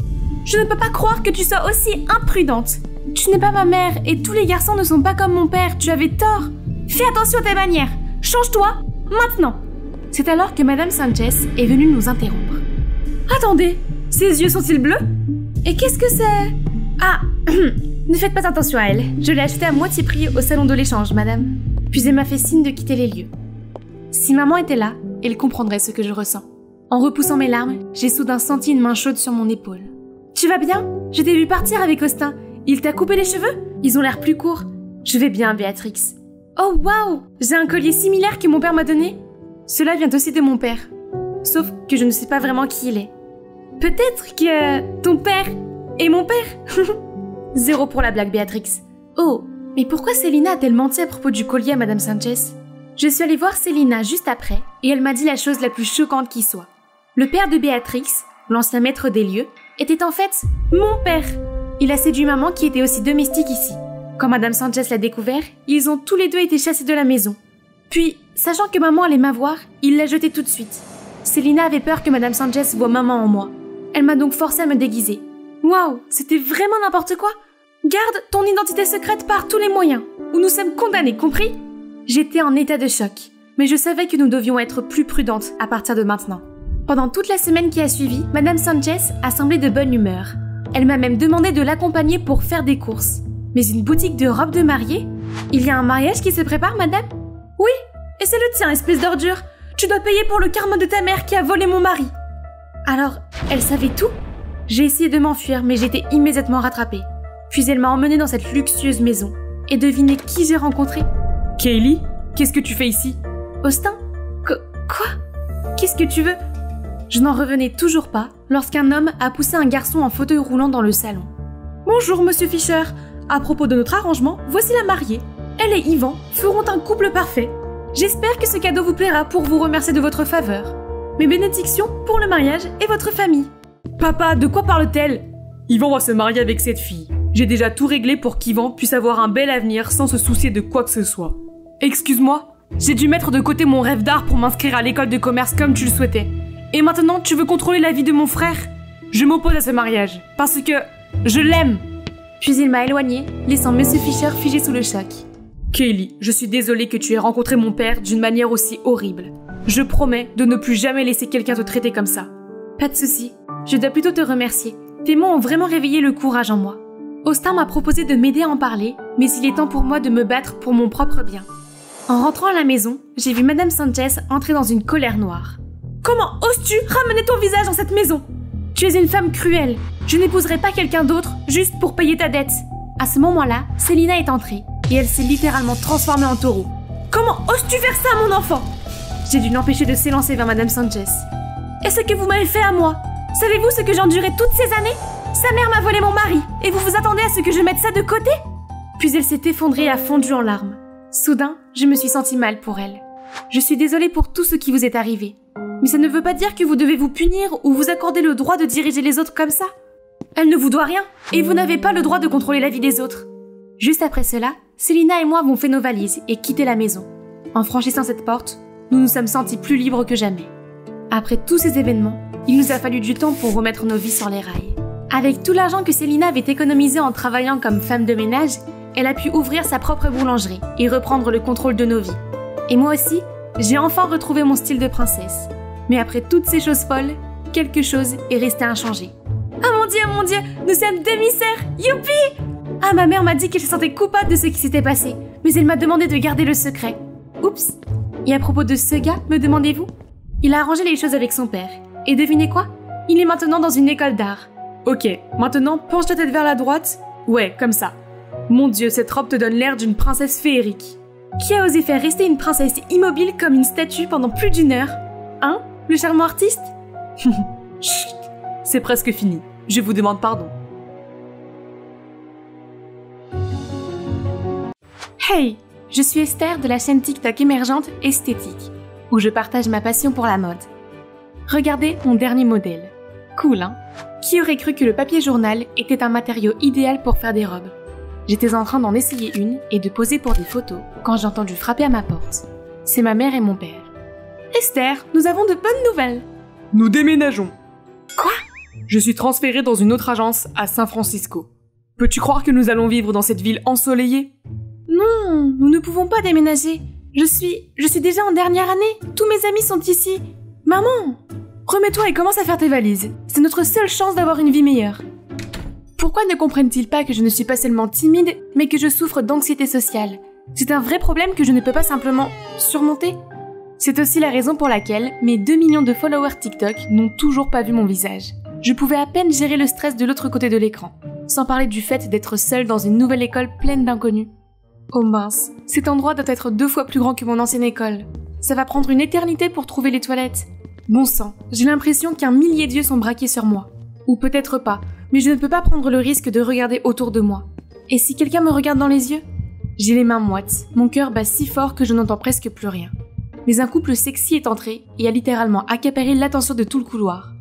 Je ne peux pas croire que tu sois aussi imprudente. Tu n'es pas ma mère et tous les garçons ne sont pas comme mon père, tu avais tort. Fais attention à tes manières. Change-toi, maintenant. C'est alors que Madame Sanchez est venue nous interrompre. Attendez, ses yeux sont-ils bleus? Et qu'est-ce que c'est? Ah, ne faites pas attention à elle. Je l'ai achetée à moitié prix au salon de l'échange, madame. Puis elle m'a fait signe de quitter les lieux. Si maman était là, elle comprendrait ce que je ressens. En repoussant mes larmes, j'ai soudain senti une main chaude sur mon épaule. Tu vas bien? Je t'ai vu partir avec Austin. Il t'a coupé les cheveux? Ils ont l'air plus courts. Je vais bien, Béatrix. Oh waouh! J'ai un collier similaire que mon père m'a donné. Cela vient aussi de mon père. Sauf que je ne sais pas vraiment qui il est. Peut-être que ton père est mon père? 0 pour la blague, Béatrix. Oh, mais pourquoi Célina a-t-elle menti à propos du collier à Madame Sanchez? Je suis allée voir Célina juste après et elle m'a dit la chose la plus choquante qui soit. Le père de Béatrix, l'ancien maître des lieux, était en fait mon père. Il a séduit maman qui était aussi domestique ici. Quand Madame Sanchez l'a découvert, ils ont tous les deux été chassés de la maison. Puis, sachant que maman allait m'avoir, il l'a jetée tout de suite. Célina avait peur que Madame Sanchez voie maman en moi. Elle m'a donc forcée à me déguiser. Waouh, c'était vraiment n'importe quoi. Garde ton identité secrète par tous les moyens, ou nous sommes condamnés, compris? J'étais en état de choc, mais je savais que nous devions être plus prudentes à partir de maintenant. Pendant toute la semaine qui a suivi, Madame Sanchez a semblé de bonne humeur. Elle m'a même demandé de l'accompagner pour faire des courses. Mais une boutique de robes de mariée? Il y a un mariage qui se prépare, madame? Oui, et c'est le tien, espèce d'ordure. Tu dois payer pour le karma de ta mère qui a volé mon mari. Alors, elle savait tout? J'ai essayé de m'enfuir, mais j'ai été immédiatement rattrapée. Puis elle m'a emmenée dans cette luxueuse maison. Et devinez qui j'ai rencontré? Kaylee, qu'est-ce que tu fais ici? Austin? Quoi? Qu'est-ce que tu veux? Je n'en revenais toujours pas lorsqu'un homme a poussé un garçon en fauteuil roulant dans le salon. Bonjour, monsieur Fischer. À propos de notre arrangement, voici la mariée. Elle et Yvan feront un couple parfait. J'espère que ce cadeau vous plaira pour vous remercier de votre faveur. Mes bénédictions pour le mariage et votre famille. Papa, de quoi parle-t-elle? Yvan va se marier avec cette fille. J'ai déjà tout réglé pour qu'Yvan puisse avoir un bel avenir sans se soucier de quoi que ce soit. Excuse-moi, j'ai dû mettre de côté mon rêve d'art pour m'inscrire à l'école de commerce comme tu le souhaitais. Et maintenant, tu veux contrôler la vie de mon frère? Je m'oppose à ce mariage, parce que je l'aime. Puis il m'a éloignée, laissant monsieur Fischer figé sous le choc. Kaylee, je suis désolée que tu aies rencontré mon père d'une manière aussi horrible. Je promets de ne plus jamais laisser quelqu'un te traiter comme ça. Pas de souci, je dois plutôt te remercier. Tes mots ont vraiment réveillé le courage en moi. Austin m'a proposé de m'aider à en parler, mais il est temps pour moi de me battre pour mon propre bien. En rentrant à la maison, j'ai vu Madame Sanchez entrer dans une colère noire. Comment oses-tu ramener ton visage dans cette maison? Tu es une femme cruelle. Je n'épouserai pas quelqu'un d'autre juste pour payer ta dette. À ce moment-là, Célina est entrée et elle s'est littéralement transformée en taureau. Comment oses-tu faire ça à mon enfant? J'ai dû l'empêcher de s'élancer vers Madame Sanchez. Et ce que vous m'avez fait à moi? Savez-vous ce que j'ai enduré toutes ces années? Sa mère m'a volé mon mari et vous vous attendez à ce que je mette ça de côté? Puis elle s'est effondrée et a fondu en larmes. Soudain, je me suis sentie mal pour elle. Je suis désolée pour tout ce qui vous est arrivé. Mais ça ne veut pas dire que vous devez vous punir ou vous accorder le droit de diriger les autres comme ça. Elle ne vous doit rien et vous n'avez pas le droit de contrôler la vie des autres. Juste après cela, Célina et moi avons fait nos valises et quitté la maison. En franchissant cette porte, nous nous sommes sentis plus libres que jamais. Après tous ces événements, il nous a fallu du temps pour remettre nos vies sur les rails. Avec tout l'argent que Célina avait économisé en travaillant comme femme de ménage, elle a pu ouvrir sa propre boulangerie et reprendre le contrôle de nos vies. Et moi aussi, j'ai enfin retrouvé mon style de princesse. Mais après toutes ces choses folles, quelque chose est resté inchangé. Oh mon Dieu, nous sommes demi-sœurs, youpi! Ah, ma mère m'a dit qu'elle se sentait coupable de ce qui s'était passé, mais elle m'a demandé de garder le secret. Oups! Et à propos de ce gars, me demandez-vous? Il a arrangé les choses avec son père. Et devinez quoi? Il est maintenant dans une école d'art. Ok, maintenant penche ta tête vers la droite. Ouais, comme ça. Mon Dieu, cette robe te donne l'air d'une princesse féerique. Qui a osé faire rester une princesse immobile comme une statue pendant plus d'1 heure? Hein? Le charmant artiste? Chut! C'est presque fini. Je vous demande pardon. Hey! Je suis Esther de la chaîne TikTok émergente Esthétique, où je partage ma passion pour la mode. Regardez mon dernier modèle. Cool, hein? Qui aurait cru que le papier journal était un matériau idéal pour faire des robes? J'étais en train d'en essayer une et de poser pour des photos quand j'ai entendu frapper à ma porte. C'est ma mère et mon père. Esther, nous avons de bonnes nouvelles. Nous déménageons. Quoi? Je suis transférée dans une autre agence à San Francisco. Peux-tu croire que nous allons vivre dans cette ville ensoleillée? Non, nous ne pouvons pas déménager. Je suis déjà en dernière année. Tous mes amis sont ici. Maman! Remets-toi et commence à faire tes valises. C'est notre seule chance d'avoir une vie meilleure. Pourquoi ne comprennent-ils pas que je ne suis pas seulement timide, mais que je souffre d'anxiété sociale? C'est un vrai problème que je ne peux pas simplement surmonter. C'est aussi la raison pour laquelle mes 2 millions de followers TikTok n'ont toujours pas vu mon visage. Je pouvais à peine gérer le stress de l'autre côté de l'écran, sans parler du fait d'être seule dans une nouvelle école pleine d'inconnus. Oh mince, cet endroit doit être 2 fois plus grand que mon ancienne école. Ça va prendre une éternité pour trouver les toilettes. Bon sang, j'ai l'impression qu'un millier d'yeux sont braqués sur moi. Ou peut-être pas, mais je ne peux pas prendre le risque de regarder autour de moi. Et si quelqu'un me regarde dans les yeux? J'ai les mains moites, mon cœur bat si fort que je n'entends presque plus rien. Mais un couple sexy est entré et a littéralement accaparé l'attention de tout le couloir.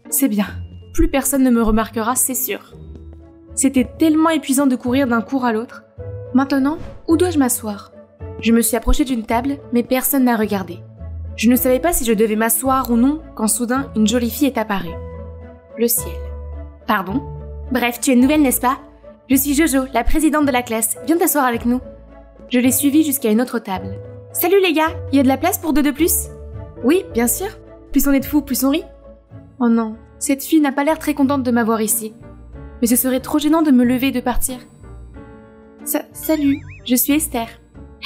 C'est bien, plus personne ne me remarquera, c'est sûr. C'était tellement épuisant de courir d'un cours à l'autre. Maintenant, où dois-je m'asseoir? Je me suis approchée d'une table, mais personne n'a regardé. Je ne savais pas si je devais m'asseoir ou non quand soudain une jolie fille est apparue. Le ciel. Pardon? Bref, tu es nouvelle, n'est-ce pas? Je suis Jojo, la présidente de la classe. Viens t'asseoir avec nous. Je l'ai suivie jusqu'à une autre table. Salut les gars, il y a de la place pour 2 de plus? Oui, bien sûr. Plus on est de fous, plus on rit. Oh non, cette fille n'a pas l'air très contente de m'avoir ici. mais ce serait trop gênant de me lever et de partir. Salut, je suis Esther.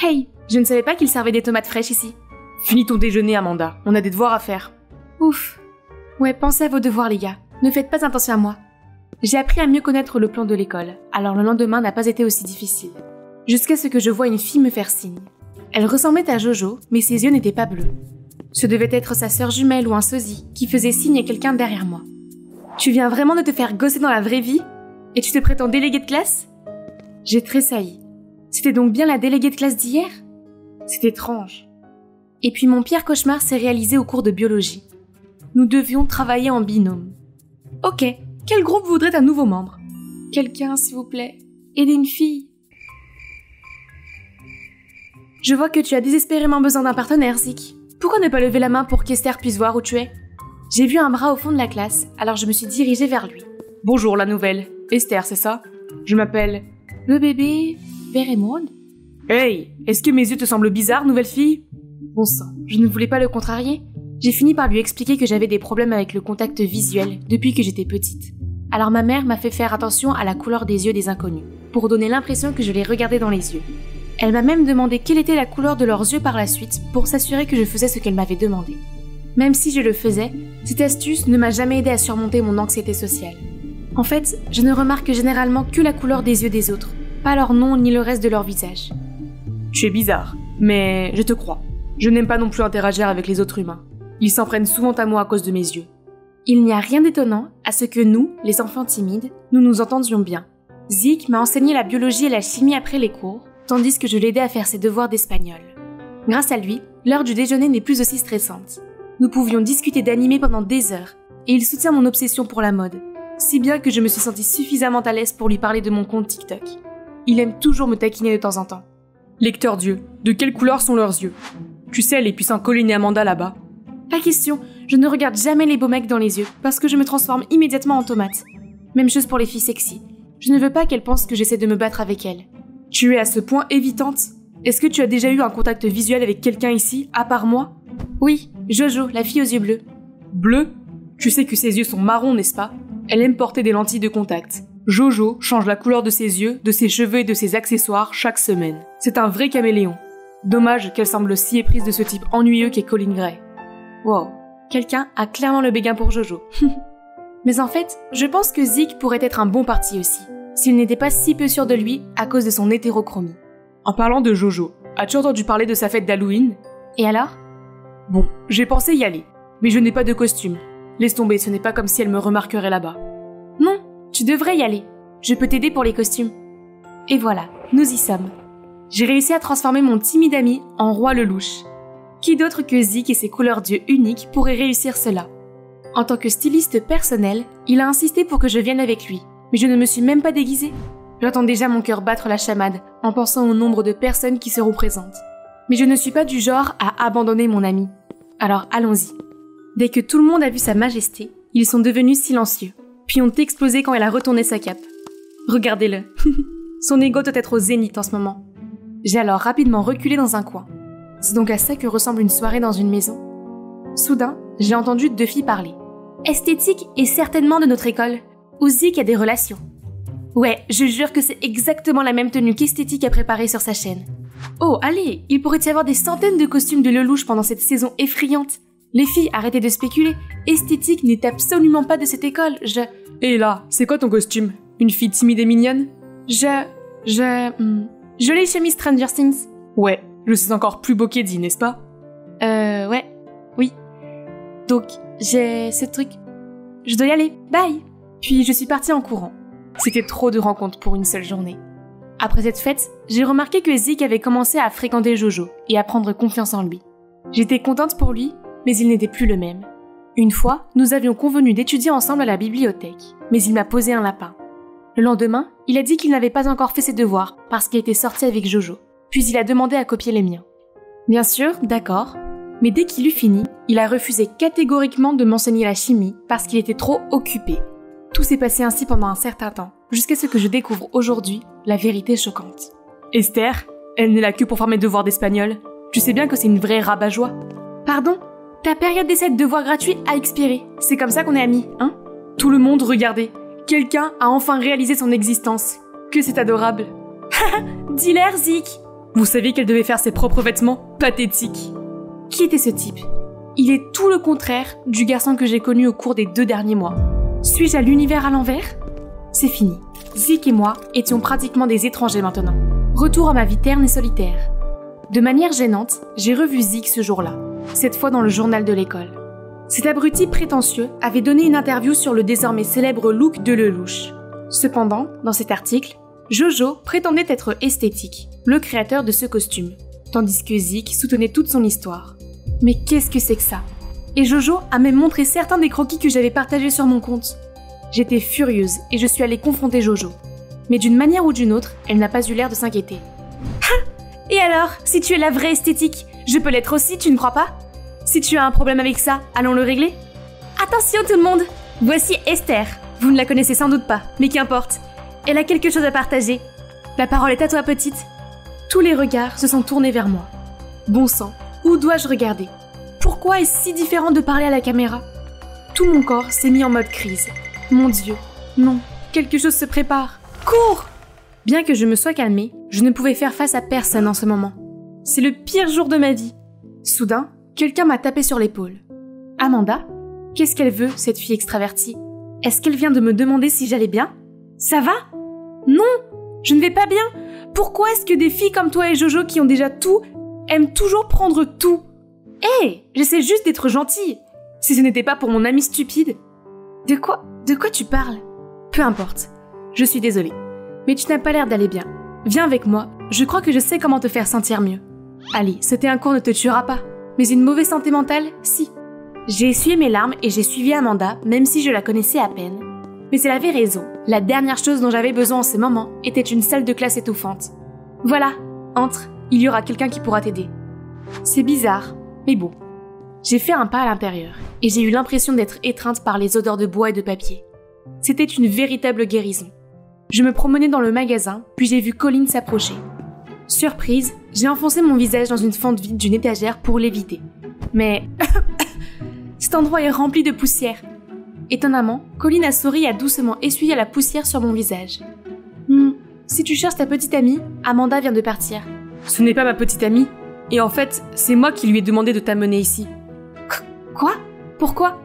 Hey, je ne savais pas qu'il servait des tomates fraîches ici. Finis ton déjeuner, Amanda. On a des devoirs à faire. Ouf. Ouais, pensez à vos devoirs, les gars. Ne faites pas attention à moi. J'ai appris à mieux connaître le plan de l'école, alors le lendemain n'a pas été aussi difficile. Jusqu'à ce que je voie une fille me faire signe. Elle ressemblait à Jojo, mais ses yeux n'étaient pas bleus. Ce devait être sa sœur jumelle ou un sosie qui faisait signe à quelqu'un derrière moi. Tu viens vraiment de te faire gosser dans la vraie vie? Et tu te prétends déléguée de classe? J'ai tressailli. C'était donc bien la déléguée de classe d'hier? C'est étrange. Et puis mon pire cauchemar s'est réalisé au cours de biologie. Nous devions travailler en binôme. Ok, quel groupe voudrait un nouveau membre? Quelqu'un, s'il vous plaît. Aidez une fille. Je vois que tu as désespérément besoin d'un partenaire, Zik. Pourquoi ne pas lever la main pour qu'Esther puisse voir où tu es? J'ai vu un bras au fond de la classe, alors je me suis dirigée vers lui. Bonjour, la nouvelle. Esther, c'est ça? Je m'appelle... Le bébé... Vérémonde? Hey, est-ce que mes yeux te semblent bizarres, nouvelle fille? Bon sang, je ne voulais pas le contrarier. J'ai fini par lui expliquer que j'avais des problèmes avec le contact visuel depuis que j'étais petite. Alors ma mère m'a fait faire attention à la couleur des yeux des inconnus, pour donner l'impression que je les regardais dans les yeux. Elle m'a même demandé quelle était la couleur de leurs yeux par la suite pour s'assurer que je faisais ce qu'elle m'avait demandé. Même si je le faisais, cette astuce ne m'a jamais aidé à surmonter mon anxiété sociale. En fait, je ne remarque généralement que la couleur des yeux des autres, pas leur nom ni le reste de leur visage. Tu es bizarre, mais je te crois. Je n'aime pas non plus interagir avec les autres humains. Ils s'en prennent souvent à moi à cause de mes yeux. Il n'y a rien d'étonnant à ce que nous, les enfants timides, nous nous entendions bien. Zik m'a enseigné la biologie et la chimie après les cours, tandis que je l'aidais à faire ses devoirs d'espagnol. Grâce à lui, l'heure du déjeuner n'est plus aussi stressante. Nous pouvions discuter d'animé pendant des heures, et il soutient mon obsession pour la mode, si bien que je me suis sentie suffisamment à l'aise pour lui parler de mon compte TikTok. Il aime toujours me taquiner de temps en temps. Lecteur d'yeux, de quelle couleur sont leurs yeux? Tu sais, les puissants Colin et Amanda là-bas. Pas question, je ne regarde jamais les beaux mecs dans les yeux, parce que je me transforme immédiatement en tomate. Même chose pour les filles sexy. Je ne veux pas qu'elles pensent que j'essaie de me battre avec elles. Tu es à ce point évitante? Est-ce que tu as déjà eu un contact visuel avec quelqu'un ici, à part moi? Oui, Jojo, la fille aux yeux bleus. Bleu? Tu sais que ses yeux sont marrons, n'est-ce pas? Elle aime porter des lentilles de contact. Jojo change la couleur de ses yeux, de ses cheveux et de ses accessoires chaque semaine. C'est un vrai caméléon. Dommage qu'elle semble si éprise de ce type ennuyeux qu'est Colin Gray. Wow, quelqu'un a clairement le béguin pour Jojo. Mais en fait, je pense que Zik pourrait être un bon parti aussi, s'il n'était pas si peu sûr de lui à cause de son hétérochromie. En parlant de Jojo, as-tu entendu parler de sa fête d'Halloween? Et alors? Bon, j'ai pensé y aller, mais je n'ai pas de costume. Laisse tomber, ce n'est pas comme si elle me remarquerait là-bas. Non, tu devrais y aller. Je peux t'aider pour les costumes. Et voilà, nous y sommes. J'ai réussi à transformer mon timide ami en roi Lelouch. Qui d'autre que Zik et ses couleurs d'yeux uniques pourrait réussir cela? En tant que styliste personnel, il a insisté pour que je vienne avec lui, mais je ne me suis même pas déguisée. J'entends déjà mon cœur battre la chamade en pensant au nombre de personnes qui seront présentes. Mais je ne suis pas du genre à abandonner mon ami. Alors allons-y. Dès que tout le monde a vu sa majesté, ils sont devenus silencieux, puis ont explosé quand elle a retourné sa cape. Regardez-le. Son ego doit être au zénith en ce moment. J'ai alors rapidement reculé dans un coin. C'est donc à ça que ressemble une soirée dans une maison. Soudain, j'ai entendu deux filles parler. Esthétique est certainement de notre école, où Zik a des relations. Ouais, je jure que c'est exactement la même tenue qu'Esthétique a préparée sur sa chaîne. Oh, allez, il pourrait y avoir des centaines de costumes de Lelouch pendant cette saison effrayante. Les filles, arrêtez de spéculer. Esthétique n'est absolument pas de cette école, Et là, c'est quoi ton costume? Une fille timide et mignonne? Jolie chemise Stranger Things. Ouais, je sais encore plus beau qu'Eddie, n'est-ce pas? Ouais. Oui. Donc, j'ai ce truc. Je dois y aller. Bye! Puis je suis partie en courant. C'était trop de rencontres pour une seule journée. Après cette fête, j'ai remarqué que Zik avait commencé à fréquenter Jojo et à prendre confiance en lui. J'étais contente pour lui, mais il n'était plus le même. Une fois, nous avions convenu d'étudier ensemble à la bibliothèque, mais il m'a posé un lapin. Le lendemain, il a dit qu'il n'avait pas encore fait ses devoirs parce qu'il était sorti avec Jojo, puis il a demandé à copier les miens. Bien sûr, d'accord, mais dès qu'il eut fini, il a refusé catégoriquement de m'enseigner la chimie parce qu'il était trop occupé. Tout s'est passé ainsi pendant un certain temps, jusqu'à ce que je découvre aujourd'hui la vérité choquante. Esther, elle n'est là que pour faire mes devoirs d'espagnol. Tu sais bien que c'est une vraie rabat-joie. Pardon? Ta période d'essai de devoirs gratuits a expiré. C'est comme ça qu'on est amis, hein? Tout le monde, regardez. quelqu'un a enfin réalisé son existence. Que c'est adorable. Dealer Zik. Vous saviez qu'elle devait faire ses propres vêtements? Pathétique. Qui était ce type? Il est tout le contraire du garçon que j'ai connu au cours des 2 derniers mois. Suis-je à l'univers à l'envers? C'est fini. Zik et moi étions pratiquement des étrangers maintenant. Retour à ma vie terne et solitaire. De manière gênante, j'ai revu Zik ce jour-là, cette fois dans le journal de l'école. Cet abruti prétentieux avait donné une interview sur le désormais célèbre look de Lelouch. Cependant, dans cet article, Jojo prétendait être esthétique, le créateur de ce costume, tandis que Zik soutenait toute son histoire. Mais qu'est-ce que c'est que ça? Et Jojo a même montré certains des croquis que j'avais partagés sur mon compte. J'étais furieuse et je suis allée confronter Jojo. Mais d'une manière ou d'une autre, elle n'a pas eu l'air de s'inquiéter. Ah! Et alors, si tu es la vraie esthétique, je peux l'être aussi, tu ne crois pas? Si tu as un problème avec ça, allons le régler? Attention tout le monde! Voici Esther. Vous ne la connaissez sans doute pas, mais qu'importe. Elle a quelque chose à partager. La parole est à toi, petite. Tous les regards se sont tournés vers moi. Bon sang, où dois-je regarder? Pourquoi est-ce si différent de parler à la caméra? Tout mon corps s'est mis en mode crise. Mon Dieu, non, quelque chose se prépare. Cours! Bien que je me sois calmée, je ne pouvais faire face à personne en ce moment. C'est le pire jour de ma vie. Soudain, quelqu'un m'a tapé sur l'épaule. Amanda? Qu'est-ce qu'elle veut, cette fille extravertie? Est-ce qu'elle vient de me demander si j'allais bien? Ça va? Non, je ne vais pas bien. Pourquoi est-ce que des filles comme toi et Jojo qui ont déjà tout, aiment toujours prendre tout? Hé, j'essaie juste d'être gentille. Si ce n'était pas pour mon ami stupide. De quoi tu parles? Peu importe. Je suis désolée. Mais tu n'as pas l'air d'aller bien. Viens avec moi, je crois que je sais comment te faire sentir mieux. Allez, sauter un cours ne te tuera pas. Mais une mauvaise santé mentale, si. J'ai essuyé mes larmes et j'ai suivi Amanda, même si je la connaissais à peine. Mais elle avait raison. La dernière chose dont j'avais besoin en ce moment était une salle de classe étouffante. Voilà, entre, il y aura quelqu'un qui pourra t'aider. C'est bizarre, mais bon. J'ai fait un pas à l'intérieur et j'ai eu l'impression d'être étreinte par les odeurs de bois et de papier. C'était une véritable guérison. Je me promenais dans le magasin, puis j'ai vu Colline s'approcher. Surprise, j'ai enfoncé mon visage dans une fente vide d'une étagère pour l'éviter. Mais cet endroit est rempli de poussière. Étonnamment, Colline a souri et a doucement essuyé la poussière sur mon visage. Si tu cherches ta petite amie, Amanda vient de partir. Ce n'est pas ma petite amie. Et en fait, c'est moi qui lui ai demandé de t'amener ici. Quoi? Pourquoi?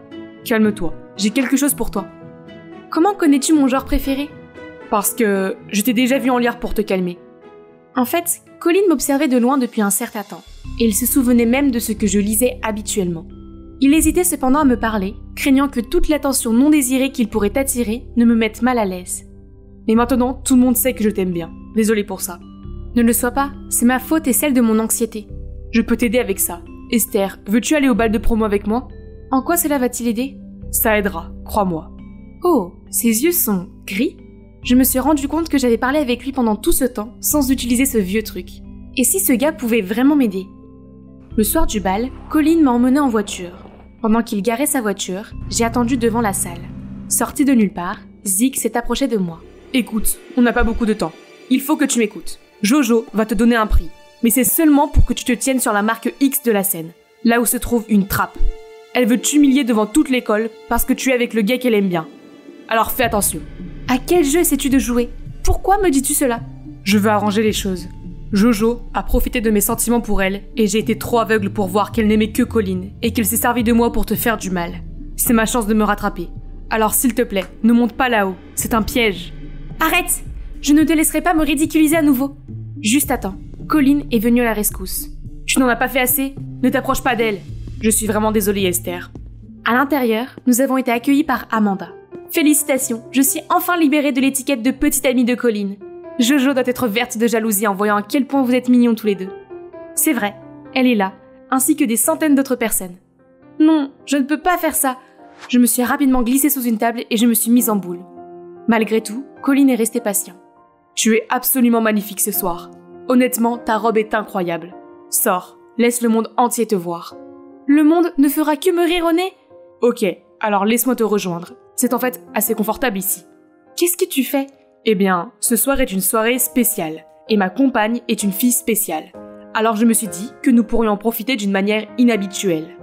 Calme-toi, j'ai quelque chose pour toi. Comment connais-tu mon genre préféré? Parce que je t'ai déjà vu en lire pour te calmer. En fait, Colline m'observait de loin depuis un certain temps, et il se souvenait même de ce que je lisais habituellement. Il hésitait cependant à me parler, craignant que toute l'attention non désirée qu'il pourrait attirer ne me mette mal à l'aise. Mais maintenant, tout le monde sait que je t'aime bien. Désolée pour ça. Ne le sois pas, c'est ma faute et celle de mon anxiété. Je peux t'aider avec ça. Esther, veux-tu aller au bal de promo avec moi? En quoi cela va-t-il aider? Ça aidera, crois-moi. Oh, ses yeux sont gris? Je me suis rendu compte que j'avais parlé avec lui pendant tout ce temps sans utiliser ce vieux truc. Et si ce gars pouvait vraiment m'aider? Le soir du bal, Colline m'a emmené en voiture. Pendant qu'il garait sa voiture, j'ai attendu devant la salle. Sorti de nulle part, Zik s'est approché de moi. Écoute, on n'a pas beaucoup de temps. Il faut que tu m'écoutes. Jojo va te donner un prix. Mais c'est seulement pour que tu te tiennes sur la marque X de la scène, là où se trouve une trappe. Elle veut t'humilier devant toute l'école parce que tu es avec le gars qu'elle aime bien. Alors fais attention. À quel jeu essaies-tu de jouer? Pourquoi me dis-tu cela? Je veux arranger les choses. Jojo a profité de mes sentiments pour elle et j'ai été trop aveugle pour voir qu'elle n'aimait que Colline et qu'elle s'est servie de moi pour te faire du mal. C'est ma chance de me rattraper. Alors s'il te plaît, ne monte pas là-haut. C'est un piège. Arrête! Je ne te laisserai pas me ridiculiser à nouveau. Juste attends. Colline est venue à la rescousse. Tu n'en as pas fait assez? Ne t'approche pas d'elle. Je suis vraiment désolée, Esther. À l'intérieur, nous avons été accueillis par Amanda. Félicitations, je suis enfin libérée de l'étiquette de petite amie de Colline. Jojo doit être verte de jalousie en voyant à quel point vous êtes mignons tous les deux. C'est vrai, elle est là, ainsi que des centaines d'autres personnes. Non, je ne peux pas faire ça. Je me suis rapidement glissée sous une table et je me suis mise en boule. Malgré tout, Colline est restée patient. Tu es absolument magnifique ce soir. Honnêtement, ta robe est incroyable. Sors, laisse le monde entier te voir. Le monde ne fera que me rire au nez? Ok, alors laisse-moi te rejoindre. C'est en fait assez confortable ici. Qu'est-ce que tu fais? Eh bien, ce soir est une soirée spéciale, et ma compagne est une fille spéciale. Alors je me suis dit que nous pourrions en profiter d'une manière inhabituelle.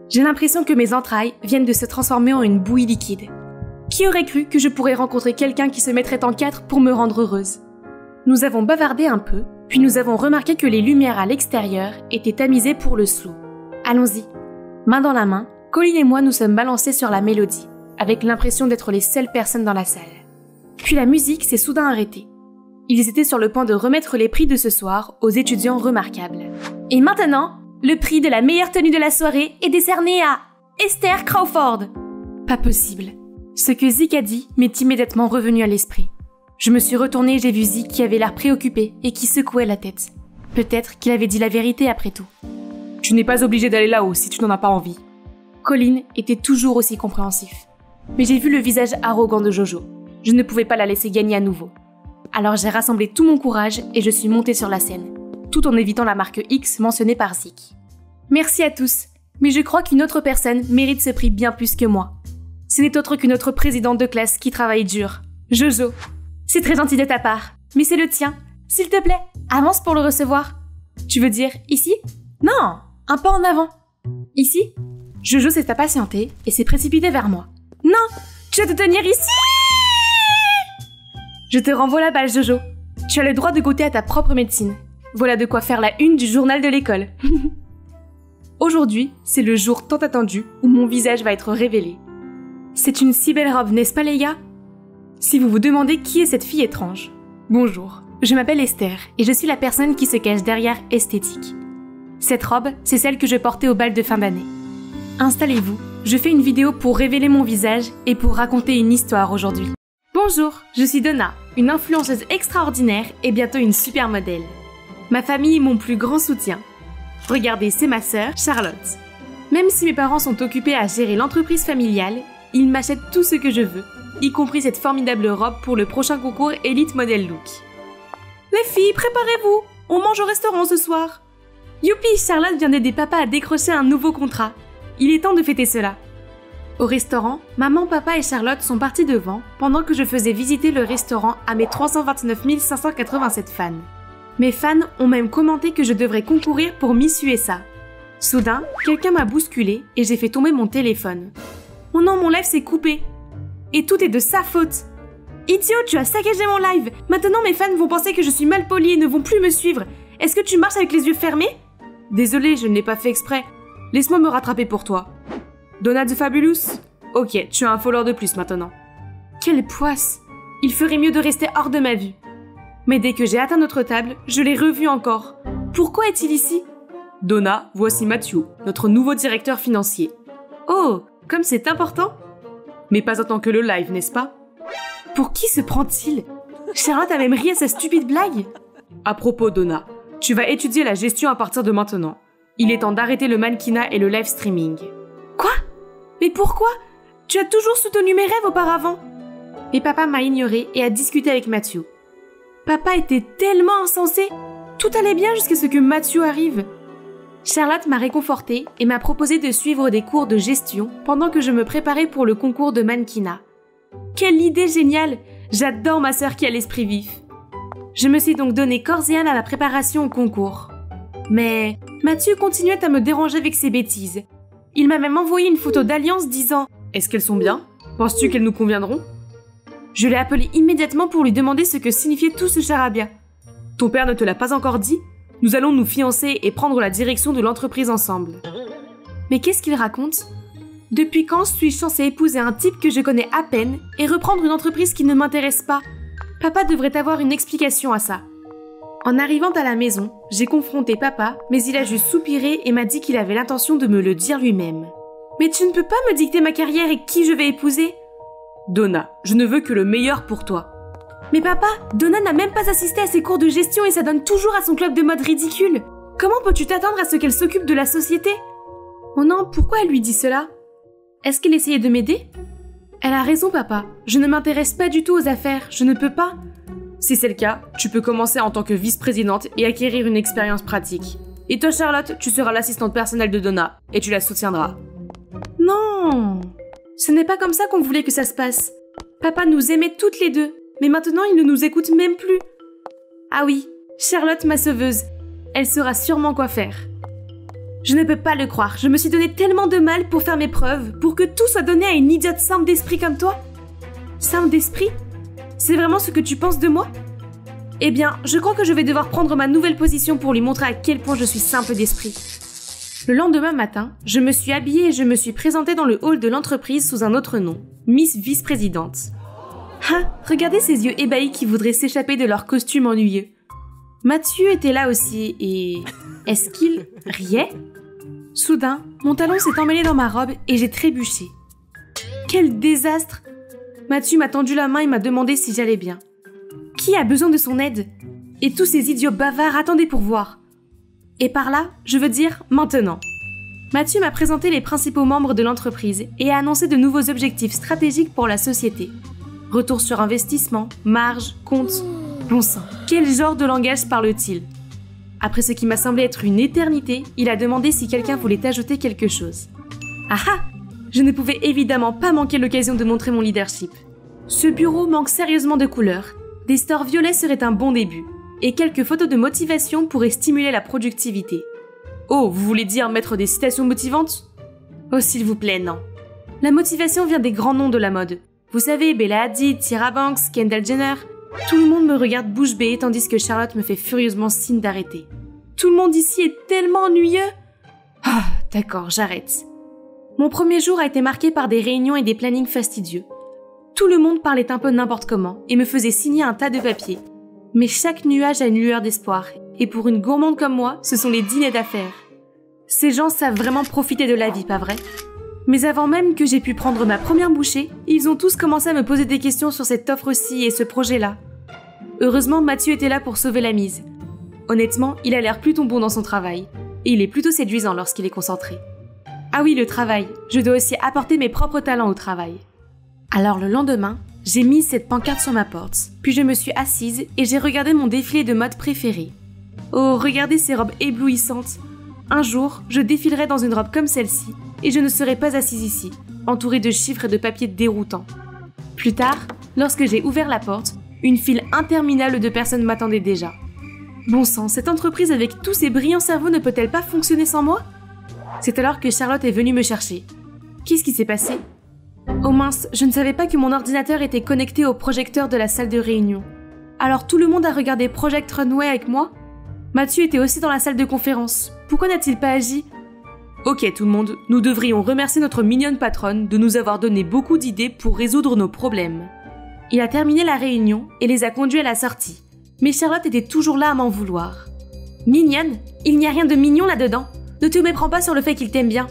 J'ai l'impression que mes entrailles viennent de se transformer en une bouillie liquide. Qui aurait cru que je pourrais rencontrer quelqu'un qui se mettrait en quatre pour me rendre heureuse? Nous avons bavardé un peu, puis nous avons remarqué que les lumières à l'extérieur étaient tamisées pour le slou. Allons-y. Main dans la main, Colline et moi nous sommes balancés sur la mélodie, avec l'impression d'être les seules personnes dans la salle. Puis la musique s'est soudain arrêtée. Ils étaient sur le point de remettre les prix de ce soir aux étudiants remarquables. Et maintenant, le prix de la meilleure tenue de la soirée est décerné à Esther Crawford. Pas possible. Ce que Zik a dit m'est immédiatement revenu à l'esprit. Je me suis retournée et j'ai vu Zik qui avait l'air préoccupé et qui secouait la tête. Peut-être qu'il avait dit la vérité après tout. Tu n'es pas obligé d'aller là-haut si tu n'en as pas envie. Colline était toujours aussi compréhensif. Mais j'ai vu le visage arrogant de Jojo. Je ne pouvais pas la laisser gagner à nouveau. Alors j'ai rassemblé tout mon courage et je suis montée sur la scène, tout en évitant la marque X mentionnée par Zik. Merci à tous, mais je crois qu'une autre personne mérite ce prix bien plus que moi. Ce n'est autre qu'une autre présidente de classe qui travaille dur. Jojo. C'est très gentil de ta part, mais c'est le tien. S'il te plaît, avance pour le recevoir. Tu veux dire ici? Non, un pas en avant. Ici? Jojo s'est impatientée et s'est précipitée vers moi. Non, tu vas te tenir ici! Je te renvoie la balle, Jojo. Tu as le droit de goûter à ta propre médecine. Voilà de quoi faire la une du journal de l'école. Aujourd'hui, c'est le jour tant attendu où mon visage va être révélé. C'est une si belle robe, n'est-ce pas les gars? Si vous vous demandez qui est cette fille étrange, bonjour, je m'appelle Esther et je suis la personne qui se cache derrière esthétique. Cette robe, c'est celle que je portais au bal de fin d'année. Installez-vous, je fais une vidéo pour révéler mon visage et pour raconter une histoire aujourd'hui. Bonjour, je suis Donna, une influenceuse extraordinaire et bientôt une super modèle. Ma famille est mon plus grand soutien. Regardez, c'est ma sœur, Charlotte. Même si mes parents sont occupés à gérer l'entreprise familiale, ils m'achètent tout ce que je veux, y compris cette formidable robe pour le prochain concours Elite Model Look. Les filles, préparez-vous, on mange au restaurant ce soir. Youpi, Charlotte vient d'aider papa à décrocher un nouveau contrat. Il est temps de fêter cela. Au restaurant, maman, papa et Charlotte sont partis devant pendant que je faisais visiter le restaurant à mes 329 587 fans. Mes fans ont même commenté que je devrais concourir pour Miss USA. Soudain, quelqu'un m'a bousculé et j'ai fait tomber mon téléphone. Oh non, mon live s'est coupé. Et tout est de sa faute. Idiot, tu as saccagé mon live. Maintenant mes fans vont penser que je suis mal polie et ne vont plus me suivre. Est-ce que tu marches avec les yeux fermés? Désolée, je ne l'ai pas fait exprès. Laisse-moi me rattraper pour toi. Donna the Fabulous? Ok, tu as un follower de plus maintenant. Quelle poisse! Il ferait mieux de rester hors de ma vue. Mais dès que j'ai atteint notre table, je l'ai revu encore. Pourquoi est-il ici? Donna, voici Matthew, notre nouveau directeur financier. Oh, comme c'est important! Mais pas autant que le live, n'est-ce pas? Pour qui se prend-il? Charlotte a même ri à sa stupide blague. À propos, Donna, tu vas étudier la gestion à partir de maintenant. Il est temps d'arrêter le mannequinat et le live streaming. Quoi? Mais pourquoi? Tu as toujours soutenu mes rêves auparavant. Mais papa m'a ignoré et a discuté avec Matthew. Papa était tellement insensé. Tout allait bien jusqu'à ce que Matthew arrive. Charlotte m'a réconfortée et m'a proposé de suivre des cours de gestion pendant que je me préparais pour le concours de mannequinat. Quelle idée géniale! J'adore ma sœur qui a l'esprit vif. Je me suis donc donné corps et âme à la préparation au concours. Mais Matthew continuait à me déranger avec ses bêtises. Il m'a même envoyé une photo d'alliance disant « Est-ce qu'elles sont bien? Penses-tu qu'elles nous conviendront ?» Je l'ai appelé immédiatement pour lui demander ce que signifiait tout ce charabia. « Ton père ne te l'a pas encore dit? Nous allons nous fiancer et prendre la direction de l'entreprise ensemble. » Mais qu'est-ce qu'il raconte? Depuis quand suis-je censée épouser un type que je connais à peine et reprendre une entreprise qui ne m'intéresse pas? Papa devrait avoir une explication à ça. En arrivant à la maison, j'ai confronté papa, mais il a juste soupiré et m'a dit qu'il avait l'intention de me le dire lui-même. Mais tu ne peux pas me dicter ma carrière et qui je vais épouser? Donna, je ne veux que le meilleur pour toi. Mais papa, Donna n'a même pas assisté à ses cours de gestion et s'adonne toujours à son club de mode ridicule. Comment peux-tu t'attendre à ce qu'elle s'occupe de la société? Oh non, pourquoi elle lui dit cela? Est-ce qu'elle essayait de m'aider? Elle a raison, papa. Je ne m'intéresse pas du tout aux affaires. Je ne peux pas. Si c'est le cas, tu peux commencer en tant que vice-présidente et acquérir une expérience pratique. Et toi, Charlotte, tu seras l'assistante personnelle de Donna et tu la soutiendras. Non! Ce n'est pas comme ça qu'on voulait que ça se passe. Papa nous aimait toutes les deux, mais maintenant il ne nous écoute même plus. Ah oui, Charlotte, ma sauveuse. Elle saura sûrement quoi faire. Je ne peux pas le croire, je me suis donné tellement de mal pour faire mes preuves, pour que tout soit donné à une idiote simple d'esprit comme toi. Simple d'esprit? C'est vraiment ce que tu penses de moi? Eh bien, je crois que je vais devoir prendre ma nouvelle position pour lui montrer à quel point je suis simple d'esprit. Le lendemain matin, je me suis habillée et je me suis présentée dans le hall de l'entreprise sous un autre nom, Miss Vice-Présidente. Ah, regardez ces yeux ébahis qui voudraient s'échapper de leur costume ennuyeux. Mathieu était là aussi et... est-ce qu'il riait? Soudain, mon talon s'est emmêlé dans ma robe et j'ai trébuché. Quel désastre! Mathieu m'a tendu la main et m'a demandé si j'allais bien. Qui a besoin de son aide? Et tous ces idiots bavards attendaient pour voir. Et par là, je veux dire maintenant. Mathieu m'a présenté les principaux membres de l'entreprise et a annoncé de nouveaux objectifs stratégiques pour la société. Retour sur investissement, marge, compte. Bon sang, quel genre de langage parle-t-il? Après ce qui m'a semblé être une éternité, il a demandé si quelqu'un voulait ajouter quelque chose. Ah ah! Je ne pouvais évidemment pas manquer l'occasion de montrer mon leadership. Ce bureau manque sérieusement de couleurs. Des stores violets seraient un bon début. Et quelques photos de motivation pourraient stimuler la productivité. Oh, vous voulez dire mettre des citations motivantes? Oh, s'il vous plaît, non. La motivation vient des grands noms de la mode. Vous savez, Bella Hadid, Tyra Banks, Kendall Jenner. Tout le monde me regarde bouche bée tandis que Charlotte me fait furieusement signe d'arrêter. Tout le monde ici est tellement ennuyeux. Ah, d'accord, j'arrête. Mon premier jour a été marqué par des réunions et des plannings fastidieux. Tout le monde parlait un peu n'importe comment et me faisait signer un tas de papiers. Mais chaque nuage a une lueur d'espoir, et pour une gourmande comme moi, ce sont les dîners d'affaires. Ces gens savent vraiment profiter de la vie, pas vrai? Mais avant même que j'ai pu prendre ma première bouchée, ils ont tous commencé à me poser des questions sur cette offre-ci et ce projet-là. Heureusement, Mathieu était là pour sauver la mise. Honnêtement, il a l'air plutôt bon dans son travail, et il est plutôt séduisant lorsqu'il est concentré. Ah oui, le travail, je dois aussi apporter mes propres talents au travail. Alors le lendemain, j'ai mis cette pancarte sur ma porte, puis je me suis assise et j'ai regardé mon défilé de mode préféré. Oh, regardez ces robes éblouissantes. Un jour, je défilerai dans une robe comme celle-ci et je ne serai pas assise ici, entourée de chiffres et de papiers déroutants. Plus tard, lorsque j'ai ouvert la porte, une file interminable de personnes m'attendait déjà. Bon sang, cette entreprise avec tous ses brillants cerveaux ne peut-elle pas fonctionner sans moi? C'est alors que Charlotte est venue me chercher. Qu'est-ce qui s'est passé? Oh mince, je ne savais pas que mon ordinateur était connecté au projecteur de la salle de réunion. Alors tout le monde a regardé Project Runway avec moi? Mathieu était aussi dans la salle de conférence. Pourquoi n'a-t-il pas agi? Ok tout le monde, nous devrions remercier notre mignonne patronne de nous avoir donné beaucoup d'idées pour résoudre nos problèmes. Il a terminé la réunion et les a conduits à la sortie. Mais Charlotte était toujours là à m'en vouloir. Mignonne? Il n'y a rien de mignon là-dedans. Ne te méprends pas sur le fait qu'il t'aime bien.